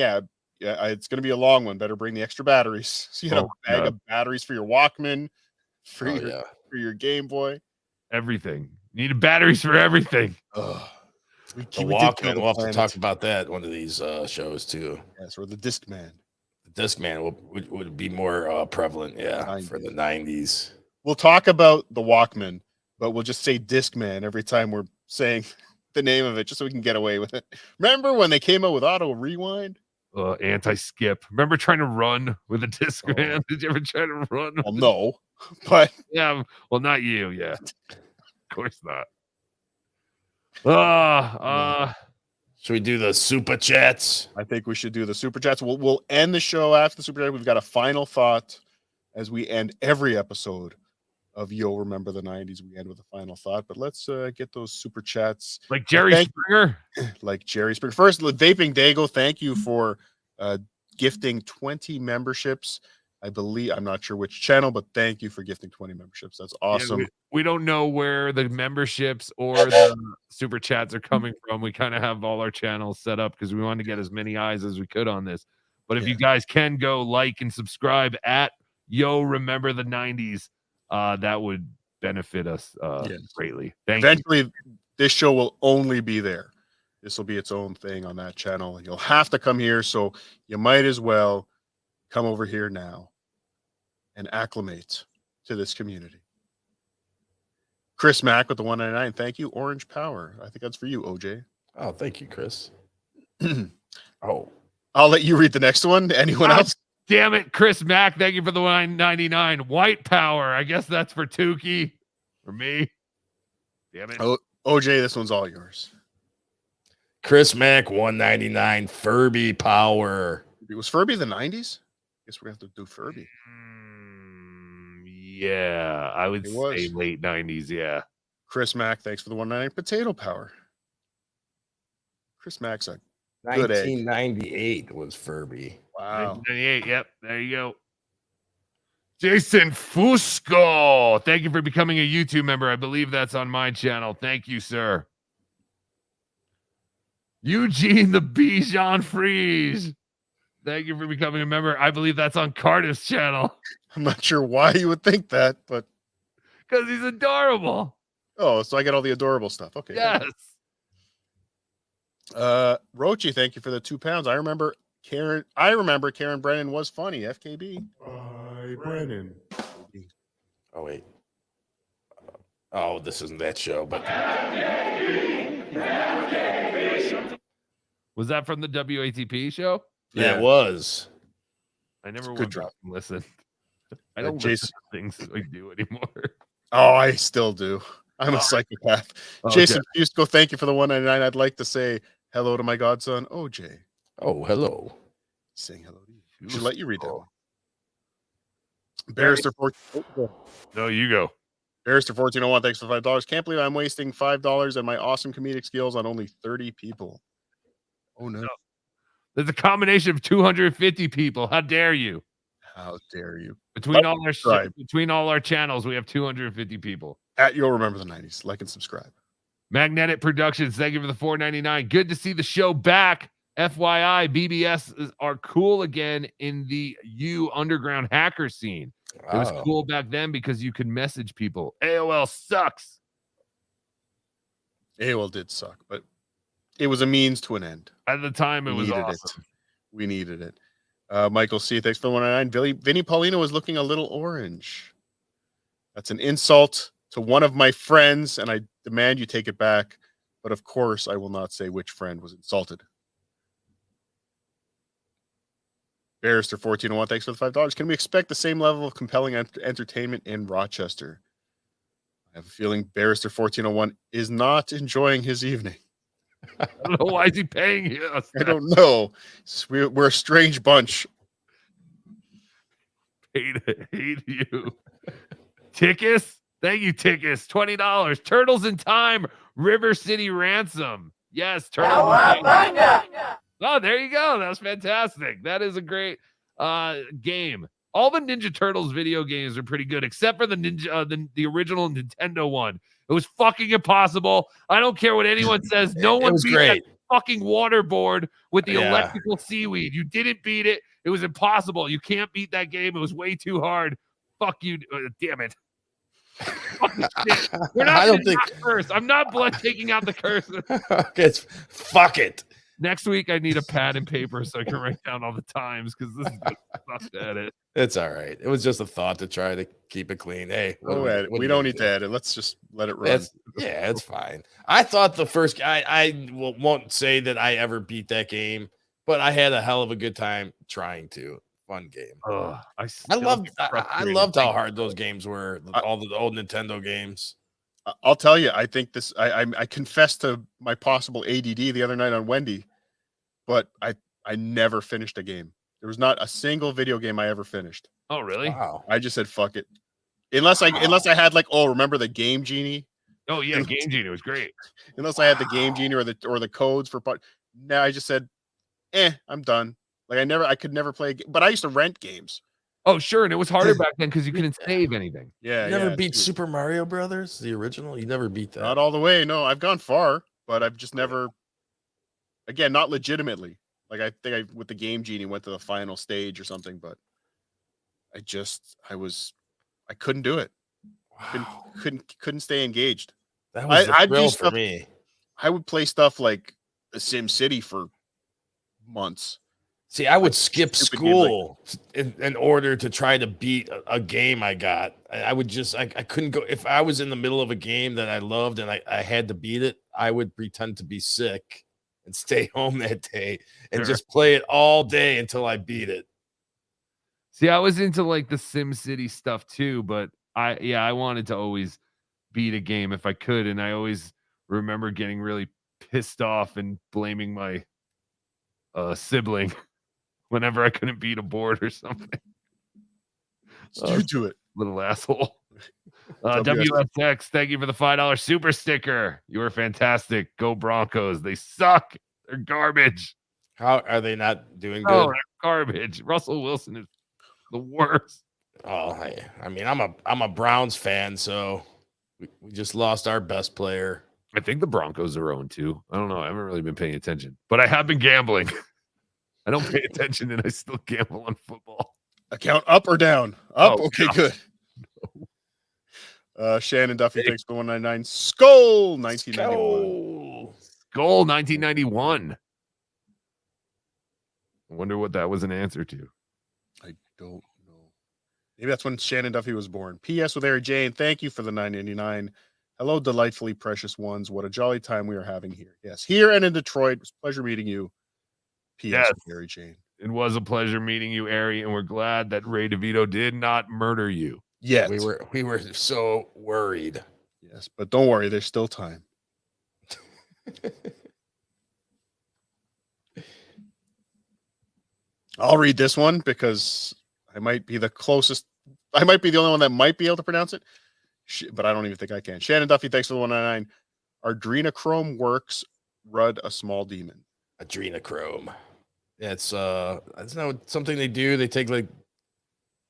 S4: it's going to be a long one. Better bring the extra batteries. So you had a bag of batteries for your Walkman, for your Game Boy.
S3: Everything. You needed batteries for everything.
S5: The Walkman. We'll have to talk about that one of these shows too.
S4: Yes, or the Discman.
S5: The Discman would be more prevalent, for the 90s.
S4: We'll talk about the Walkman, but we'll just say Discman every time we're saying the name of it, just so we can get away with it. Remember when they came out with auto rewind?
S3: Anti-skip. Remember trying to run with a Discman? Did you ever try to run?
S4: Well, no, but
S3: not you. Yeah, of course not.
S5: Should we do the super chats?
S4: I think we should do the super chats. We'll end the show after the super chat. We've got a final thought as we end every episode of You'll Remember the 90s. We end with a final thought, but let's get those super chats.
S3: Like Jerry Springer?
S4: Like Jerry Springer. First, Vaping Dago, thank you for gifting 20 memberships. I believe, I'm not sure which channel, but thank you for gifting 20 memberships. That's awesome.
S3: Yeah, we don't know where the memberships or the super chats are coming from. We kind of have all our channels set up because we wanted to get as many eyes as we could on this. But if you guys can go like and subscribe at Yo Remember the 90s, that would benefit us greatly.
S4: Eventually, this show will only be there. This will be its own thing on that channel. You'll have to come here, so you might as well come over here now and acclimate to this community. Chris Mack with the 199. Thank you. Orange Power. I think that's for you, OJ.
S5: Oh, thank you, Chris.
S4: I'll let you read the next one. Anyone else?
S3: Damn it, Chris Mack. Thank you for the 199. White Power. I guess that's for Tukey. For me. Damn it.
S4: OJ, this one's all yours.
S5: Chris Mack, 199. Furby Power.
S4: Was Furby the 90s? Guess we're going to have to do Furby.
S3: Yeah, I would say late 90s. Yeah.
S4: Chris Mack, thanks for the 199. Potato Power. Chris Mack's a good egg.
S5: 1998 was Furby.
S4: Wow.
S3: 1998. Yep. There you go. Jason Fusco. Thank you for becoming a YouTube member. I believe that's on my channel. Thank you, sir. Eugene the Bijan Freeze. Thank you for becoming a member. I believe that's on Cardiff's channel.
S4: I'm not sure why you would think that, but
S3: because he's adorable.
S4: Oh, so I get all the adorable stuff. Okay.
S3: Yes.
S4: Rochi, thank you for the £2. I remember Karen Brennan was funny. FKB.
S2: Hi, Brennan.
S5: Oh, wait. Oh, this isn't that show, but
S3: was that from the WATP show?
S5: Yeah, it was.
S3: I never
S4: Good
S3: went
S4: job.
S3: back and listened. I don't listen to things that I do anymore.
S4: Oh, I still do. I'm a psychopath.
S3: Okay.
S4: Jason Fusco, thank you for the 199. I'd like to say hello to my godson, OJ.
S5: Oh, hello.
S4: Saying hello to you. We should let you read that one.
S3: Very-
S4: Barrister 14.
S3: No, you go.
S4: Barrister 1401, thanks for $5. Can't believe I'm wasting $5 and my awesome comedic skills on only 30 people. Oh no.
S3: There's a combination of 250 people. How dare you?
S4: How dare you?
S3: Between
S4: Like
S3: all
S4: and
S3: our
S4: subscribe.
S3: between all our channels, we have 250 people.
S4: You'll remember the 90s. Like and subscribe.
S3: Magnetic Productions, thank you for the $4.99. Good to see the show back. FYI, BBS are cool again in the underground hacker scene. It was
S5: Wow.
S3: cool back then because you could message people. AOL sucks.
S4: AOL did suck, but it was a means to an end.
S3: At the time, it
S4: We
S3: was
S4: needed
S3: awesome.
S4: We needed it. Michael C, thanks for the 199. Vinny Paulino was looking a little orange. That's an insult to one of my friends, and I demand you take it back. But of course, I will not say which friend was insulted. Barrister 1401, thanks for the $5. Can we expect the same level of compelling entertainment in Rochester? I have a feeling Barrister 1401 is not enjoying his evening.
S3: I don't know why is he paying us.
S4: I don't know. We're a strange bunch.
S3: Hate you. Tickus? Thank you, Tickus. $20. Turtles in Time, River City Ransom. Yes, Turtles in Time. Oh, there you go. That was fantastic. That is a great game. All the Ninja Turtles video games are pretty good, except for the the original Nintendo one. It was fucking impossible. I don't care what anyone says. No one
S5: was
S3: beat
S5: great.
S3: that fucking waterboard with the
S5: Yeah.
S3: electrical seaweed. You didn't beat it. It was impossible. You can't beat that game. It was way too hard. Fuck you. Damn it. Fucking shit. We're not
S5: I don't think.
S3: curse. I'm not taking out the curse.
S5: Okay, fuck it.
S3: Next week, I need a pad and paper so I can write down all the times because this is just at it.
S5: It's all right. It was just a thought to try to keep it clean. Hey,
S4: We don't need to edit. Let's just let it run.
S5: It's fine. I thought the first I won't say that I ever beat that game, but I had a hell of a good time trying to. Fun game.
S3: I
S5: loved how hard those games were. All the old Nintendo games.
S4: I'll tell you, I think this. I confessed to my possible ADD the other night on Wendy, but I never finished a game. There was not a single video game I ever finished.
S3: Oh, really?
S5: Wow.
S4: I just said fuck it, unless I had like, oh, remember the Game Genie?
S3: Oh yeah, Game Genie was great.
S4: Unless I had the Game Genie or the codes for part. No, I just said, I'm done. Like I could never play, but I used to rent games.
S3: Oh, sure, and it was harder back then because you couldn't save anything.
S4: Yeah,
S5: You never
S4: yeah,
S5: beat
S4: true.
S5: Super Mario Brothers, the original. You never beat that.
S4: Not all the way. No, I've gone far, but I've just never. Again, not legitimately. Like I think I with the Game Genie went to the final stage or something, but I couldn't do it. Couldn't stay engaged.
S5: That was the
S4: I'd do
S5: thrill for
S4: stuff-
S5: me.
S4: I would play stuff like the Sim City for months.
S5: See, I would skip
S4: stupid games like-
S5: school in order to try to beat a game I got. I would just, I couldn't go. If I was in the middle of a game that I loved and I had to beat it, I would pretend to be sick and stay home that day and
S3: Sure.
S5: just play it all day until I beat it.
S3: See, I was into like the Sim City stuff too, but I wanted to always beat a game if I could, and I always remember getting really pissed off and blaming my sibling whenever I couldn't beat a board or something.
S4: You do it,
S3: little asshole.
S4: WSX.
S3: WSX, thank you for the $5 super sticker. You were fantastic. Go Broncos. They suck. They're garbage.
S5: How are they not doing good?
S3: Oh, they're garbage. Russell Wilson is the worst.
S5: Oh, I mean, I'm a Browns fan, so we just lost our best player.
S3: I think the Broncos are 0-2. I don't know. I haven't really been paying attention, but I have been gambling. I don't pay attention and I still gamble on football.
S4: Account up or down? Up.
S3: Oh,
S4: Okay,
S3: no.
S4: good. Shannon Duffy, thanks for 199. Skull 1991.
S3: Skull 1991. I wonder what that was an answer to.
S4: I don't know. Maybe that's when Shannon Duffy was born. P.S. with Harry Jane, thank you for the 999. Hello, delightfully precious ones. What a jolly time we are having here. Yes, here and in Detroit. It was a pleasure meeting you. P.S.
S3: Yes.
S4: with Harry Jane.
S3: It was a pleasure meeting you, Ari, and we're glad that Ray DeVito did not murder you.
S4: Yet.
S5: We were so worried.
S4: Yes, but don't worry, there's still time. I'll read this one because I might be the closest. I might be the only one that might be able to pronounce it, but I don't even think I can. Shannon Duffy, thanks for the 199. Adrenochrome works. Rud a small demon.
S5: Adrenochrome. Yeah, it's not something they do. They take like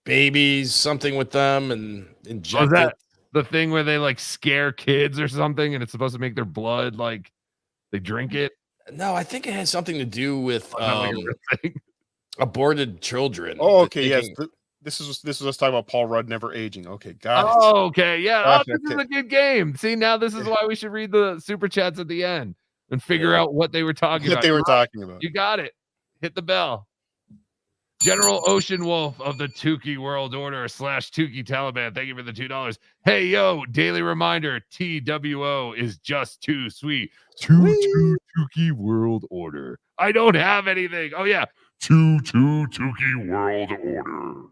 S5: babies, something with them, and inject
S3: Was that
S5: it.
S3: the thing where they like scare kids or something, and it's supposed to make their blood like they drink it?
S5: No, I think it has something to do with
S3: Like a real thing?
S5: aborted children.
S4: Oh, okay,
S5: Taking-
S4: yes. This is us talking about Paul Rudd never aging. Okay, got it.
S3: Oh, okay, yeah.
S4: Gotcha,
S3: This is
S4: okay.
S3: a good game. See, now this is why we should read the super chats at the end and figure out what they were talking
S4: What
S3: about.
S4: they were
S3: You're right.
S4: talking about.
S3: You got it. Hit the bell. General Ocean Wolf of the Tukey World Order / Tukey Taliban. Thank you for the $2. Hey, yo, daily reminder. TWO is just too sweet. Tukey World Order. I don't have anything. Oh, yeah. Tukey World Order.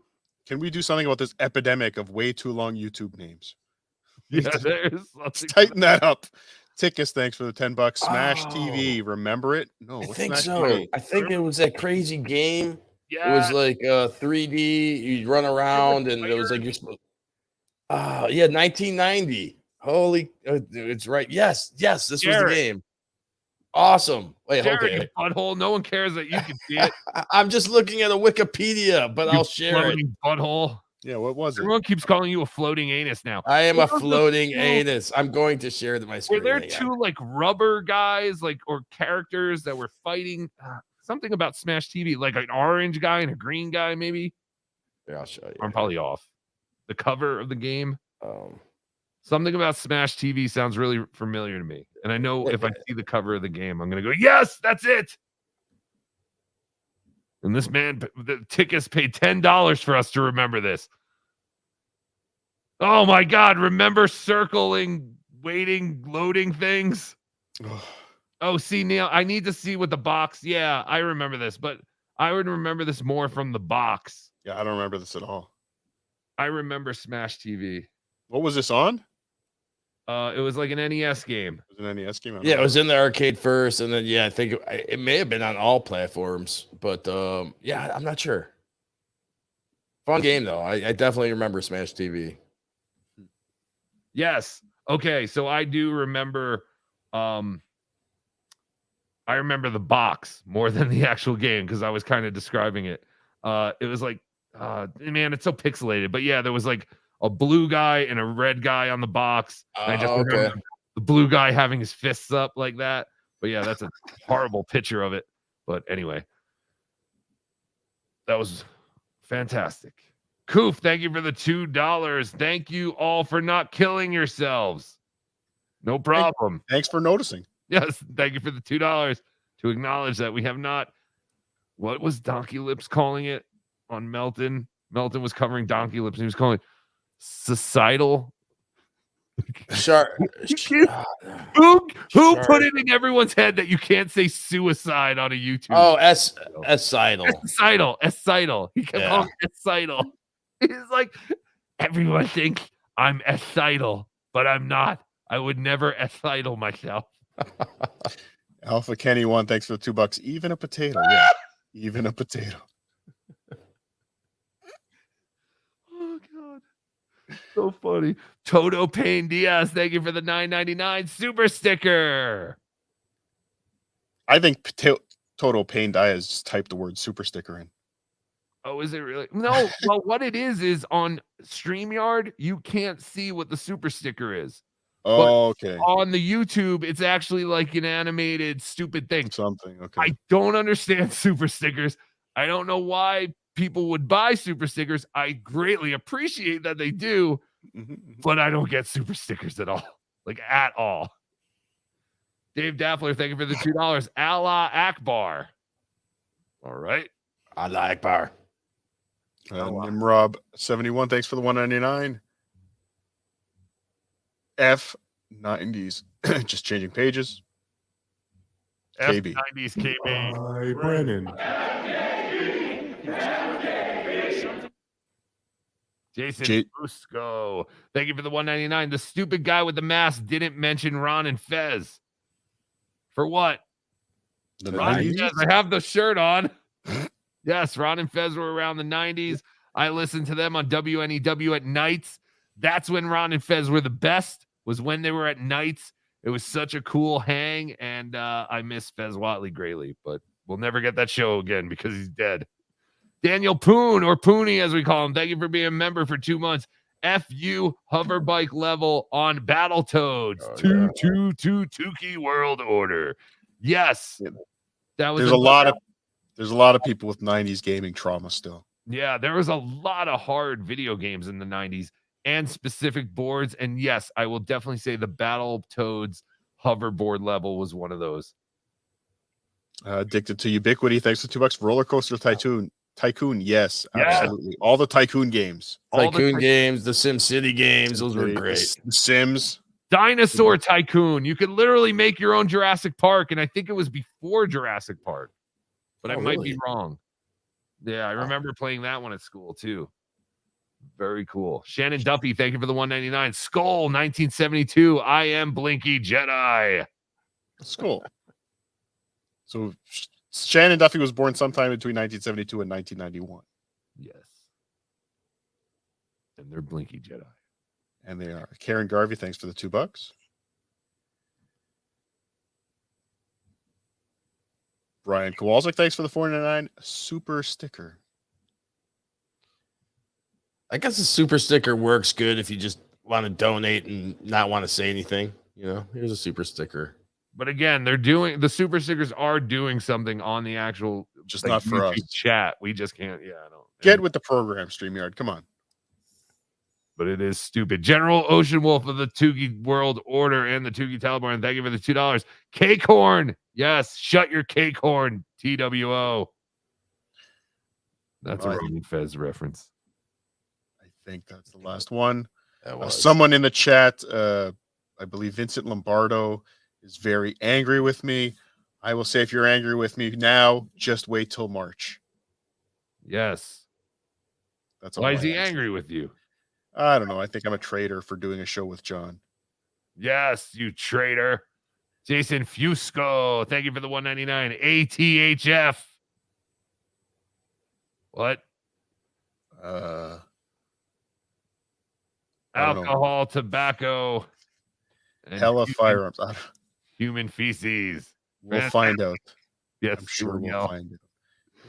S4: Can we do something about this epidemic of way too long YouTube names?
S3: Yeah, there's
S4: Let's
S3: something.
S4: tighten that up. Tickus, thanks for the $10. Smash TV, remember it? No,
S5: I
S4: what's
S5: think
S4: Smash
S5: so.
S4: TV?
S5: I think it was that crazy game.
S3: Yeah.
S5: It was like 3D. You'd run around, and it was like you're supposed. Yeah, 1990. Holy, it's right. Yes, this was the
S3: Jared.
S5: game. Awesome. Wait,
S3: Jared,
S5: okay.
S3: you butthole. No one cares that you can see it.
S5: I'm just looking at a Wikipedia, but
S3: You
S5: I'll share it.
S3: floating butthole.
S4: Yeah, what was it?
S3: Everyone keeps calling you a floating anus now.
S5: I am
S3: What
S5: a
S3: was the
S5: floating
S3: two-
S5: anus. I'm going to share my screen.
S3: Were there
S5: Hang on.
S3: two like rubber guys, like or characters that were fighting? Something about Smash TV, like an orange guy and a green guy, maybe.
S5: Yeah, I'll show you.
S3: I'm probably off. The cover of the game. Something about Smash TV sounds really familiar to me, and I know if I see the cover of the game, I'm gonna go, yes, that's it. And this man, the Tickus paid $10 for us to remember this. Oh my God! Remember circling, waiting, loading things. Oh, see, Neil, I need to see what the box. Yeah, I remember this, but I would remember this more from the box.
S4: Yeah, I don't remember this at all.
S3: I remember Smash TV.
S4: What was this on?
S3: It was like an NES game.
S4: It was an NES game.
S5: Yeah, it was in the arcade first, and then I think it may have been on all platforms, but yeah, I'm not sure. Fun game though. I definitely remember Smash TV.
S3: Yes. Okay, so I do remember. I remember the box more than the actual game because I was kind of describing it. It was like, man, it's so pixelated. But yeah, there was like a blue guy and a red guy on the box. And I just remember the blue guy having his fists up like that. But yeah, that's a horrible picture of it. But anyway, that was fantastic. Koof, thank you for the $2. Thank you all for not killing yourselves. No problem.
S4: Thanks for noticing.
S3: Yes, thank you for the $2 to acknowledge that we have not. What was Donkey Lips calling it on Melton? Melton was covering Donkey Lips and he was calling it societal. Who put it in everyone's head that you can't say suicide on a YouTube?
S5: Oh, S-sidal.
S3: S-sidal. He kept calling it S-sidal. He's like, everyone thinks I'm S-sidal, but I'm not. I would never S-sidal myself.
S4: Alpha Kenny 1, thanks for the $2. Even a potato. Yeah, even a potato.
S3: Oh God, so funny. Toto Payne Diaz, thank you for the $9.99 super sticker.
S4: I think Toto Payne Diaz just typed the word super sticker in.
S3: Oh, is it really? No. Well, what it is on StreamYard, you can't see what the super sticker is.
S4: Oh, okay.
S3: On the YouTube, it's actually like an animated stupid thing.
S4: Something. Okay.
S3: I don't understand super stickers. I don't know why people would buy super stickers. I greatly appreciate that they do, but I don't get super stickers at all. Like at all. Dave Daffler, thank you for the $2. Allah Akbar. All right.
S5: Allah Akbar.
S4: Nimrob 71, thanks for the $199. F90s, just changing pages. KB.
S3: F90s KB.
S9: Hi, Brennan.
S3: Jason Fusco, thank you for the 199. The stupid guy with the mask didn't mention Ron and Fez. For what? Ron and Fez, I have the shirt on. Yes, Ron and Fez were around the 90s. I listened to them on WNEW at nights. That's when Ron and Fez were the best, was when they were at nights. It was such a cool hang, and I miss Fez Whatley greatly, but we'll never get that show again because he's dead. Daniel Poon, or Pooney as we call him, thank you for being a member for 2 months. FU hover bike level on Battletoads. 222 Tukey World Order. Yes. That was
S4: There's a lot of people with 90s gaming trauma still.
S3: Yeah, there was a lot of hard video games in the 90s and specific boards. And yes, I will definitely say the Battletoads hoverboard level was one of those.
S4: Addicted to Ubiquity, thanks to $2. Roller Coaster Tycoon, yes, absolutely. All the Tycoon games.
S5: Tycoon games, the Sim City games, those were great.
S4: The Sims.
S3: Dinosaur Tycoon. You could literally make your own Jurassic Park, and I think it was before Jurassic Park, but I might be wrong. Yeah, I remember playing that one at school too. Very cool. Shannon Duffy, thank you for the 199. Skull 1972. I am Blinky Jedi.
S4: Skull. So Shannon Duffy was born sometime between 1972 and 1991.
S3: Yes. And they're Blinky Jedi.
S4: And they are. Karen Garvey, thanks for the $2. Brian Kowalczyk, thanks for the 499 super sticker.
S5: I guess the super sticker works good if you just want to donate and not want to say anything. You know, here's a super sticker.
S3: But again, the super stickers are doing something on the actual,
S4: just not for
S3: YouTube
S4: us.
S3: Chat. We just can't. Yeah, I don't
S4: get with the program, StreamYard. Come on.
S3: But it is stupid. General Ocean Wolf of the Tukey World Order and the Tukey Taliban. Thank you for the $2. Cake Horn. Yes, shut your cake horn. TWO. That's a Ron and Fez reference.
S4: I think that's the last one. Someone in the chat, I believe Vincent Lombardo, is very angry with me. I will say, if you're angry with me now, just wait till March.
S3: Yes.
S4: That's
S3: why is he angry with you?
S4: I don't know. I think I'm a traitor for doing a show with John.
S3: Yes, you traitor. Jason Fusco, thank you for the 199. ATHF. What? Alcohol, tobacco, and
S4: hella firearms.
S3: Human feces.
S4: We'll find out.
S3: Yes,
S4: I'm sure we'll find it.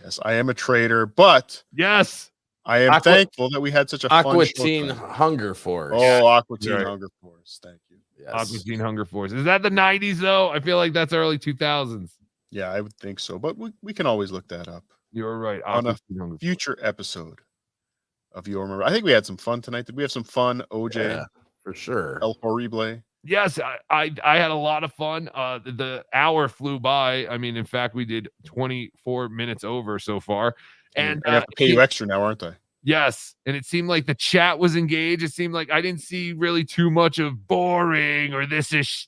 S4: Yes, I am a traitor, but
S3: yes,
S4: I am thankful that we had such a
S5: Aqua
S4: fun show
S5: Teen
S4: tonight.
S5: Hunger Force.
S4: Oh, Aqua Teen Hunger Force. Thank you.
S5: Yes.
S3: Aqua Teen Hunger Force. Is that the 90s though? I feel like that's early 2000s.
S4: Yeah, I would think so, but we can always look that up.
S3: You're right.
S4: On
S3: Aqua
S4: a
S3: Teen Hunger
S4: future episode of Your Remember. I think we had some fun tonight. Did we have some fun, OJ?
S5: Yeah, for sure.
S4: El Horrible.
S3: Yes, I had a lot of fun. The hour flew by. I mean, in fact, we did 24 minutes over so far. And
S4: I have to pay you extra now, aren't I?
S3: Yes. And it seemed like the chat was engaged. It seemed like I didn't see really too much of boring or this is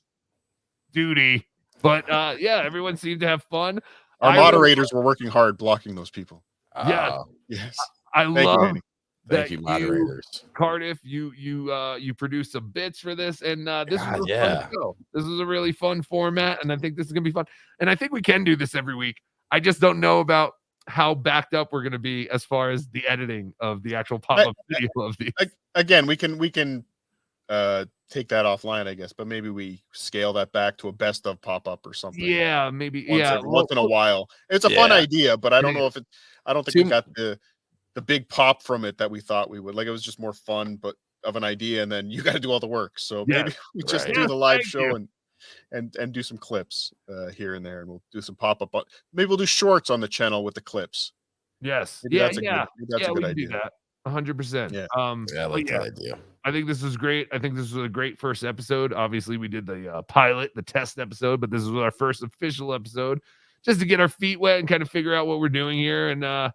S3: duty. But yeah, everyone seemed to have fun.
S4: Our moderators were working hard blocking those people.
S3: Yeah.
S4: Yes.
S3: I
S4: Thank you,
S3: love
S4: Manny.
S5: Thank you, moderators.
S3: Cardiff, you produced some bits for this, and this was a
S5: yeah.
S3: fun show. This is a really fun format, and I think this is gonna be fun. And I think we can do this every week. I just don't know about how backed up we're gonna be as far as the editing of the actual pop-up video of these.
S4: Again, we can take that offline, I guess, but maybe we scale that back to a best of pop-up or something.
S3: Yeah, maybe.
S4: Once in a while. It's a fun idea, but I don't know if it. I don't think we got the big pop from it that we thought we would. Like, it was just more fun, but of an idea, and then you got to do all the work. So maybe we just do the live show and do some clips here and there, and we'll do some pop-up. Maybe we'll do shorts on the channel with the clips.
S3: Yes.
S4: Maybe that's a good
S3: we
S4: idea.
S3: do that. 100%.
S4: Yeah.
S5: I like that idea.
S3: I think this was great. I think this was a great first episode. Obviously, we did the pilot, the test episode, but this was our first official episode, just to get our feet wet and kind of figure out what we're doing here. And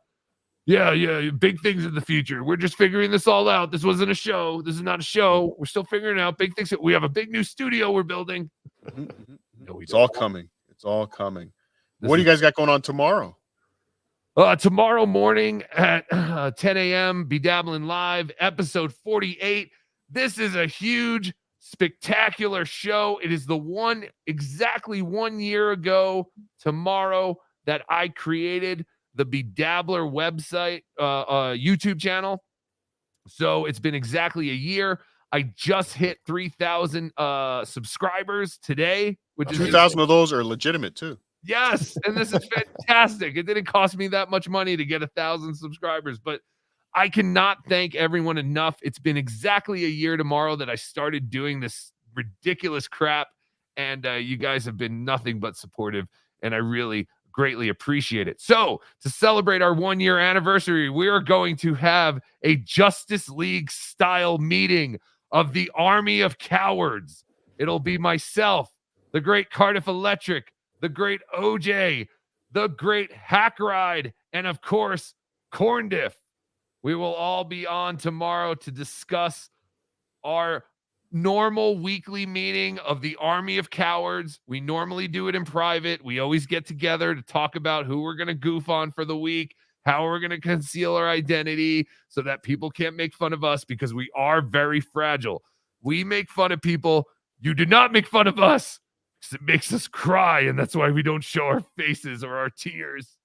S3: yeah, big things in the future. We're just figuring this all out. This wasn't a show. This is not a show. We're still figuring out big things. We have a big new studio we're building.
S4: It's all coming. It's all coming. What do you guys got going on tomorrow?
S3: Tomorrow morning at 10 a.m., Be Dabbling Live, episode 48. This is a huge, spectacular show. It is the exactly 1 year ago tomorrow that I created the Bedabbler website, YouTube channel. So it's been exactly a year. I just hit 3,000 subscribers today, which is
S4: 2,000 of those are legitimate too.
S3: yes, and this is fantastic. It didn't cost me that much money to get 1,000 subscribers, but I cannot thank everyone enough. It's been exactly a year tomorrow that I started doing this ridiculous crap, and you guys have been nothing but supportive, and I really greatly appreciate it. So, to celebrate our 1 year anniversary, we are going to have a Justice League style meeting of the Army of Cowards. It'll be myself, the great Cardiff Electric, the great OJ, the great Hack Ride, and of course, Corndiff. We will all be on tomorrow to discuss our normal weekly meeting of the Army of Cowards. We normally do it in private. We always get together to talk about who we're going to goof on for the week, how we're going to conceal our identity so that people can't make fun of us because we are very fragile. We make fun of people. You do not make fun of us because it makes us cry, and that's why we don't show our faces or our tears.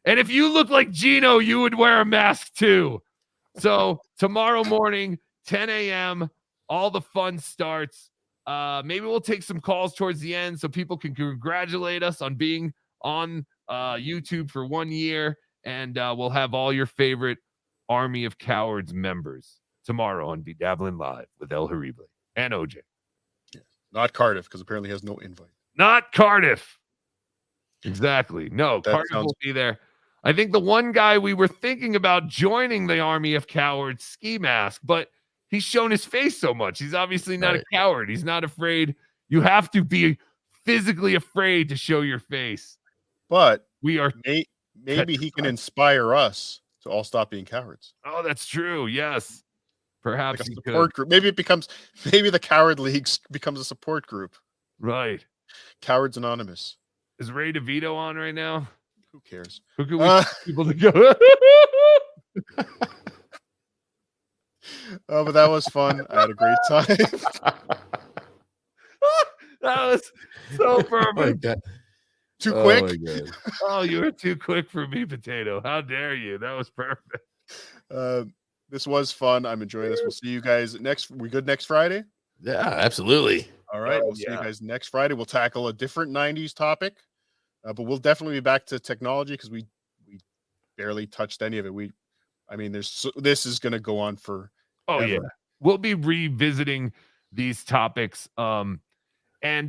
S3: And if you look like Gino, you would wear a mask too. So tomorrow morning, 10 a.m., all the fun starts. Maybe we'll take some calls towards the end so people can congratulate us on being on YouTube for 1 year. And we'll have all your favorite Army of Cowards members tomorrow on Be Dabbling Live with El Harible and OJ.
S4: Not Cardiff, because apparently he has no invite.
S3: Not Cardiff. Exactly. No, Cardiff will be there. I think the one guy we were thinking about joining the Army of Cowards, Ski Mask, but he's shown his face so much. He's obviously not a coward. He's not afraid. You have to be physically afraid to show your face.
S4: But
S3: we are
S4: maybe he can inspire us to all stop being cowards.
S3: Oh, that's true. Yes. Perhaps
S4: like a support group. Maybe the Coward League becomes a support group.
S3: Right.
S4: Cowards Anonymous.
S3: Is Ray DeVito on right now?
S4: Who cares?
S3: Who can we get people to go?
S4: Oh, but that was fun. I had a great time.
S3: That was so perfect.
S4: Too quick?
S3: Oh, you were too quick for me, Potato. How dare you? That was perfect.
S4: This was fun. I'm enjoying this. We'll see you guys we good next Friday?
S5: Yeah, absolutely.
S4: All right. We'll see you guys next Friday. We'll tackle a different 90s topic, but we'll definitely be back to technology because we barely touched any of it. This is going to go on for.
S3: Oh, yeah. We'll be revisiting these topics. And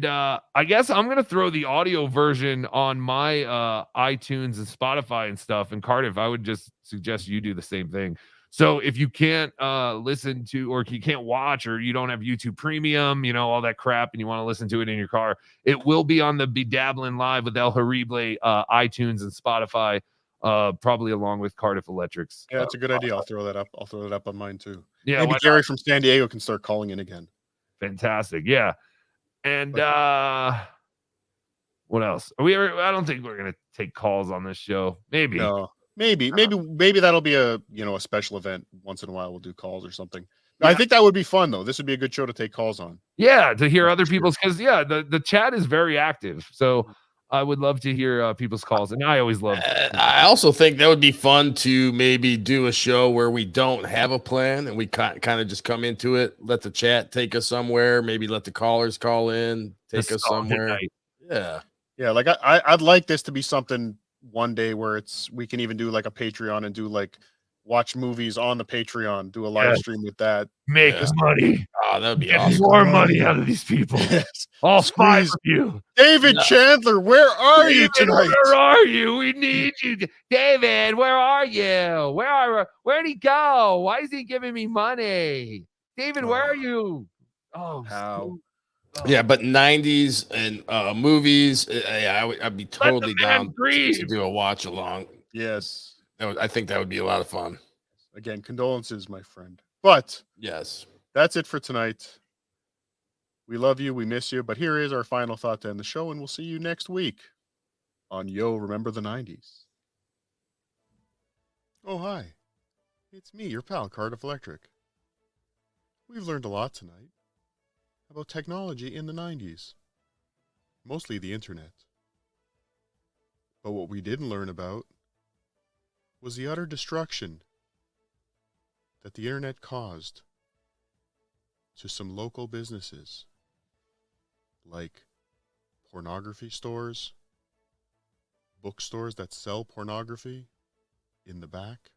S3: I guess I'm going to throw the audio version on my iTunes and Spotify and stuff. And Cardiff, I would just suggest you do the same thing. So if you can't listen to, or if you can't watch, or you don't have YouTube Premium, all that crap, and you want to listen to it in your car, it will be on the Be Dabbling Live with El Harible iTunes and Spotify, probably along with Cardiff Electric's.
S4: Yeah, that's a good idea. I'll throw that up. I'll throw that up on mine too.
S3: Yeah,
S4: maybe Gary from San Diego can start calling in again.
S3: Fantastic. Yeah. And what else? I don't think we're gonna take calls on this show. Maybe.
S4: No. Maybe that'll be a special event once in a while. We'll do calls or something. Yeah. I think that would be fun though. This would be a good show to take calls on.
S3: Yeah, to hear other people's, because the chat is very active. So I would love to hear people's calls, and I always love.
S5: I also think that would be fun to maybe do a show where we don't have a plan and we kind of just come into it. Let the chat take us somewhere. Maybe let the callers call in, take us somewhere.
S4: Yeah. Like I'd like this to be something one day where we can even do like a Patreon and do like watch movies on the Patreon, do a live stream with that.
S3: Make money.
S5: Oh, that would be
S3: Get
S5: awesome.
S3: more money out of these people.
S4: Yes.
S3: All five of you.
S4: David Chandler, where are you tonight?
S3: Where are you? We need you. David, where are you? Where'd he go? Why is he giving me money? David, where are you? Oh,
S4: how?
S5: Yeah, but 90s and movies, I'd be totally down to do a watch along.
S4: Yes.
S5: I think that would be a lot of fun.
S4: Again, condolences, my friend. But
S5: yes,
S4: that's it for tonight. We love you. We miss you. But here is our final thought to end the show, and we'll see you next week on Yo, Remember the 90s. Oh, hi. It's me, your pal, Cardiff Electric. We've learned a lot tonight about technology in the 90s, mostly the internet. But what we didn't learn about was the utter destruction that the internet caused to some local businesses, like pornography stores, bookstores that sell pornography in the back,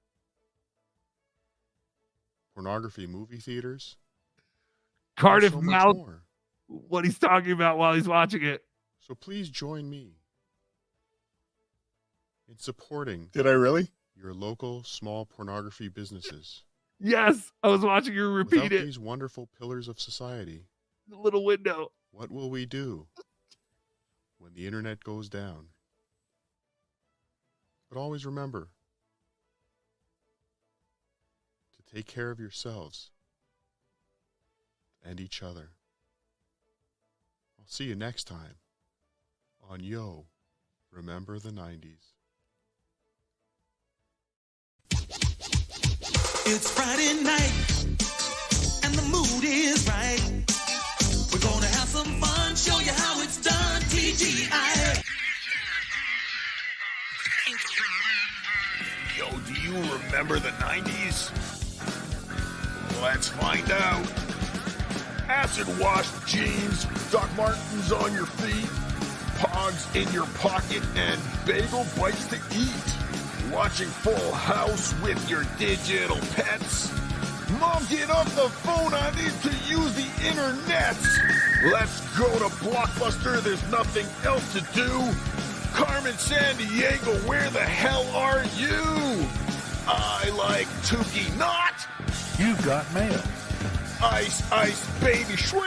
S4: pornography movie theaters.
S3: Cardiff
S4: so much
S3: mouth
S4: more.
S3: what he's talking about while he's watching it.
S4: So please join me in supporting.
S2: Did I really?
S4: Your local small pornography businesses.
S3: Yes, I was watching you repeat
S4: Without
S3: it.
S4: these wonderful pillars of society,
S3: The little window.
S4: what will we do when the internet goes down? But always remember to take care of yourselves and each other. I'll see you next time on Yo, Remember the 90s.
S9: It's Friday night, and the mood is right. We're gonna have some fun, show you how it's done, TGI.
S2: Yo, do you remember the 90s? Let's find out. Acid-washed jeans, Doc Martens on your feet, Pogs in your pocket, and bagel bites to eat. Watching Full House with your digital pets. Mom, get off the phone. I need to use the internet. Let's go to Blockbuster. There's nothing else to do. Carmen Sandiego, where the hell are you? I like Tukey Not.
S21: You got mail.
S2: Ice, ice, baby, sweet.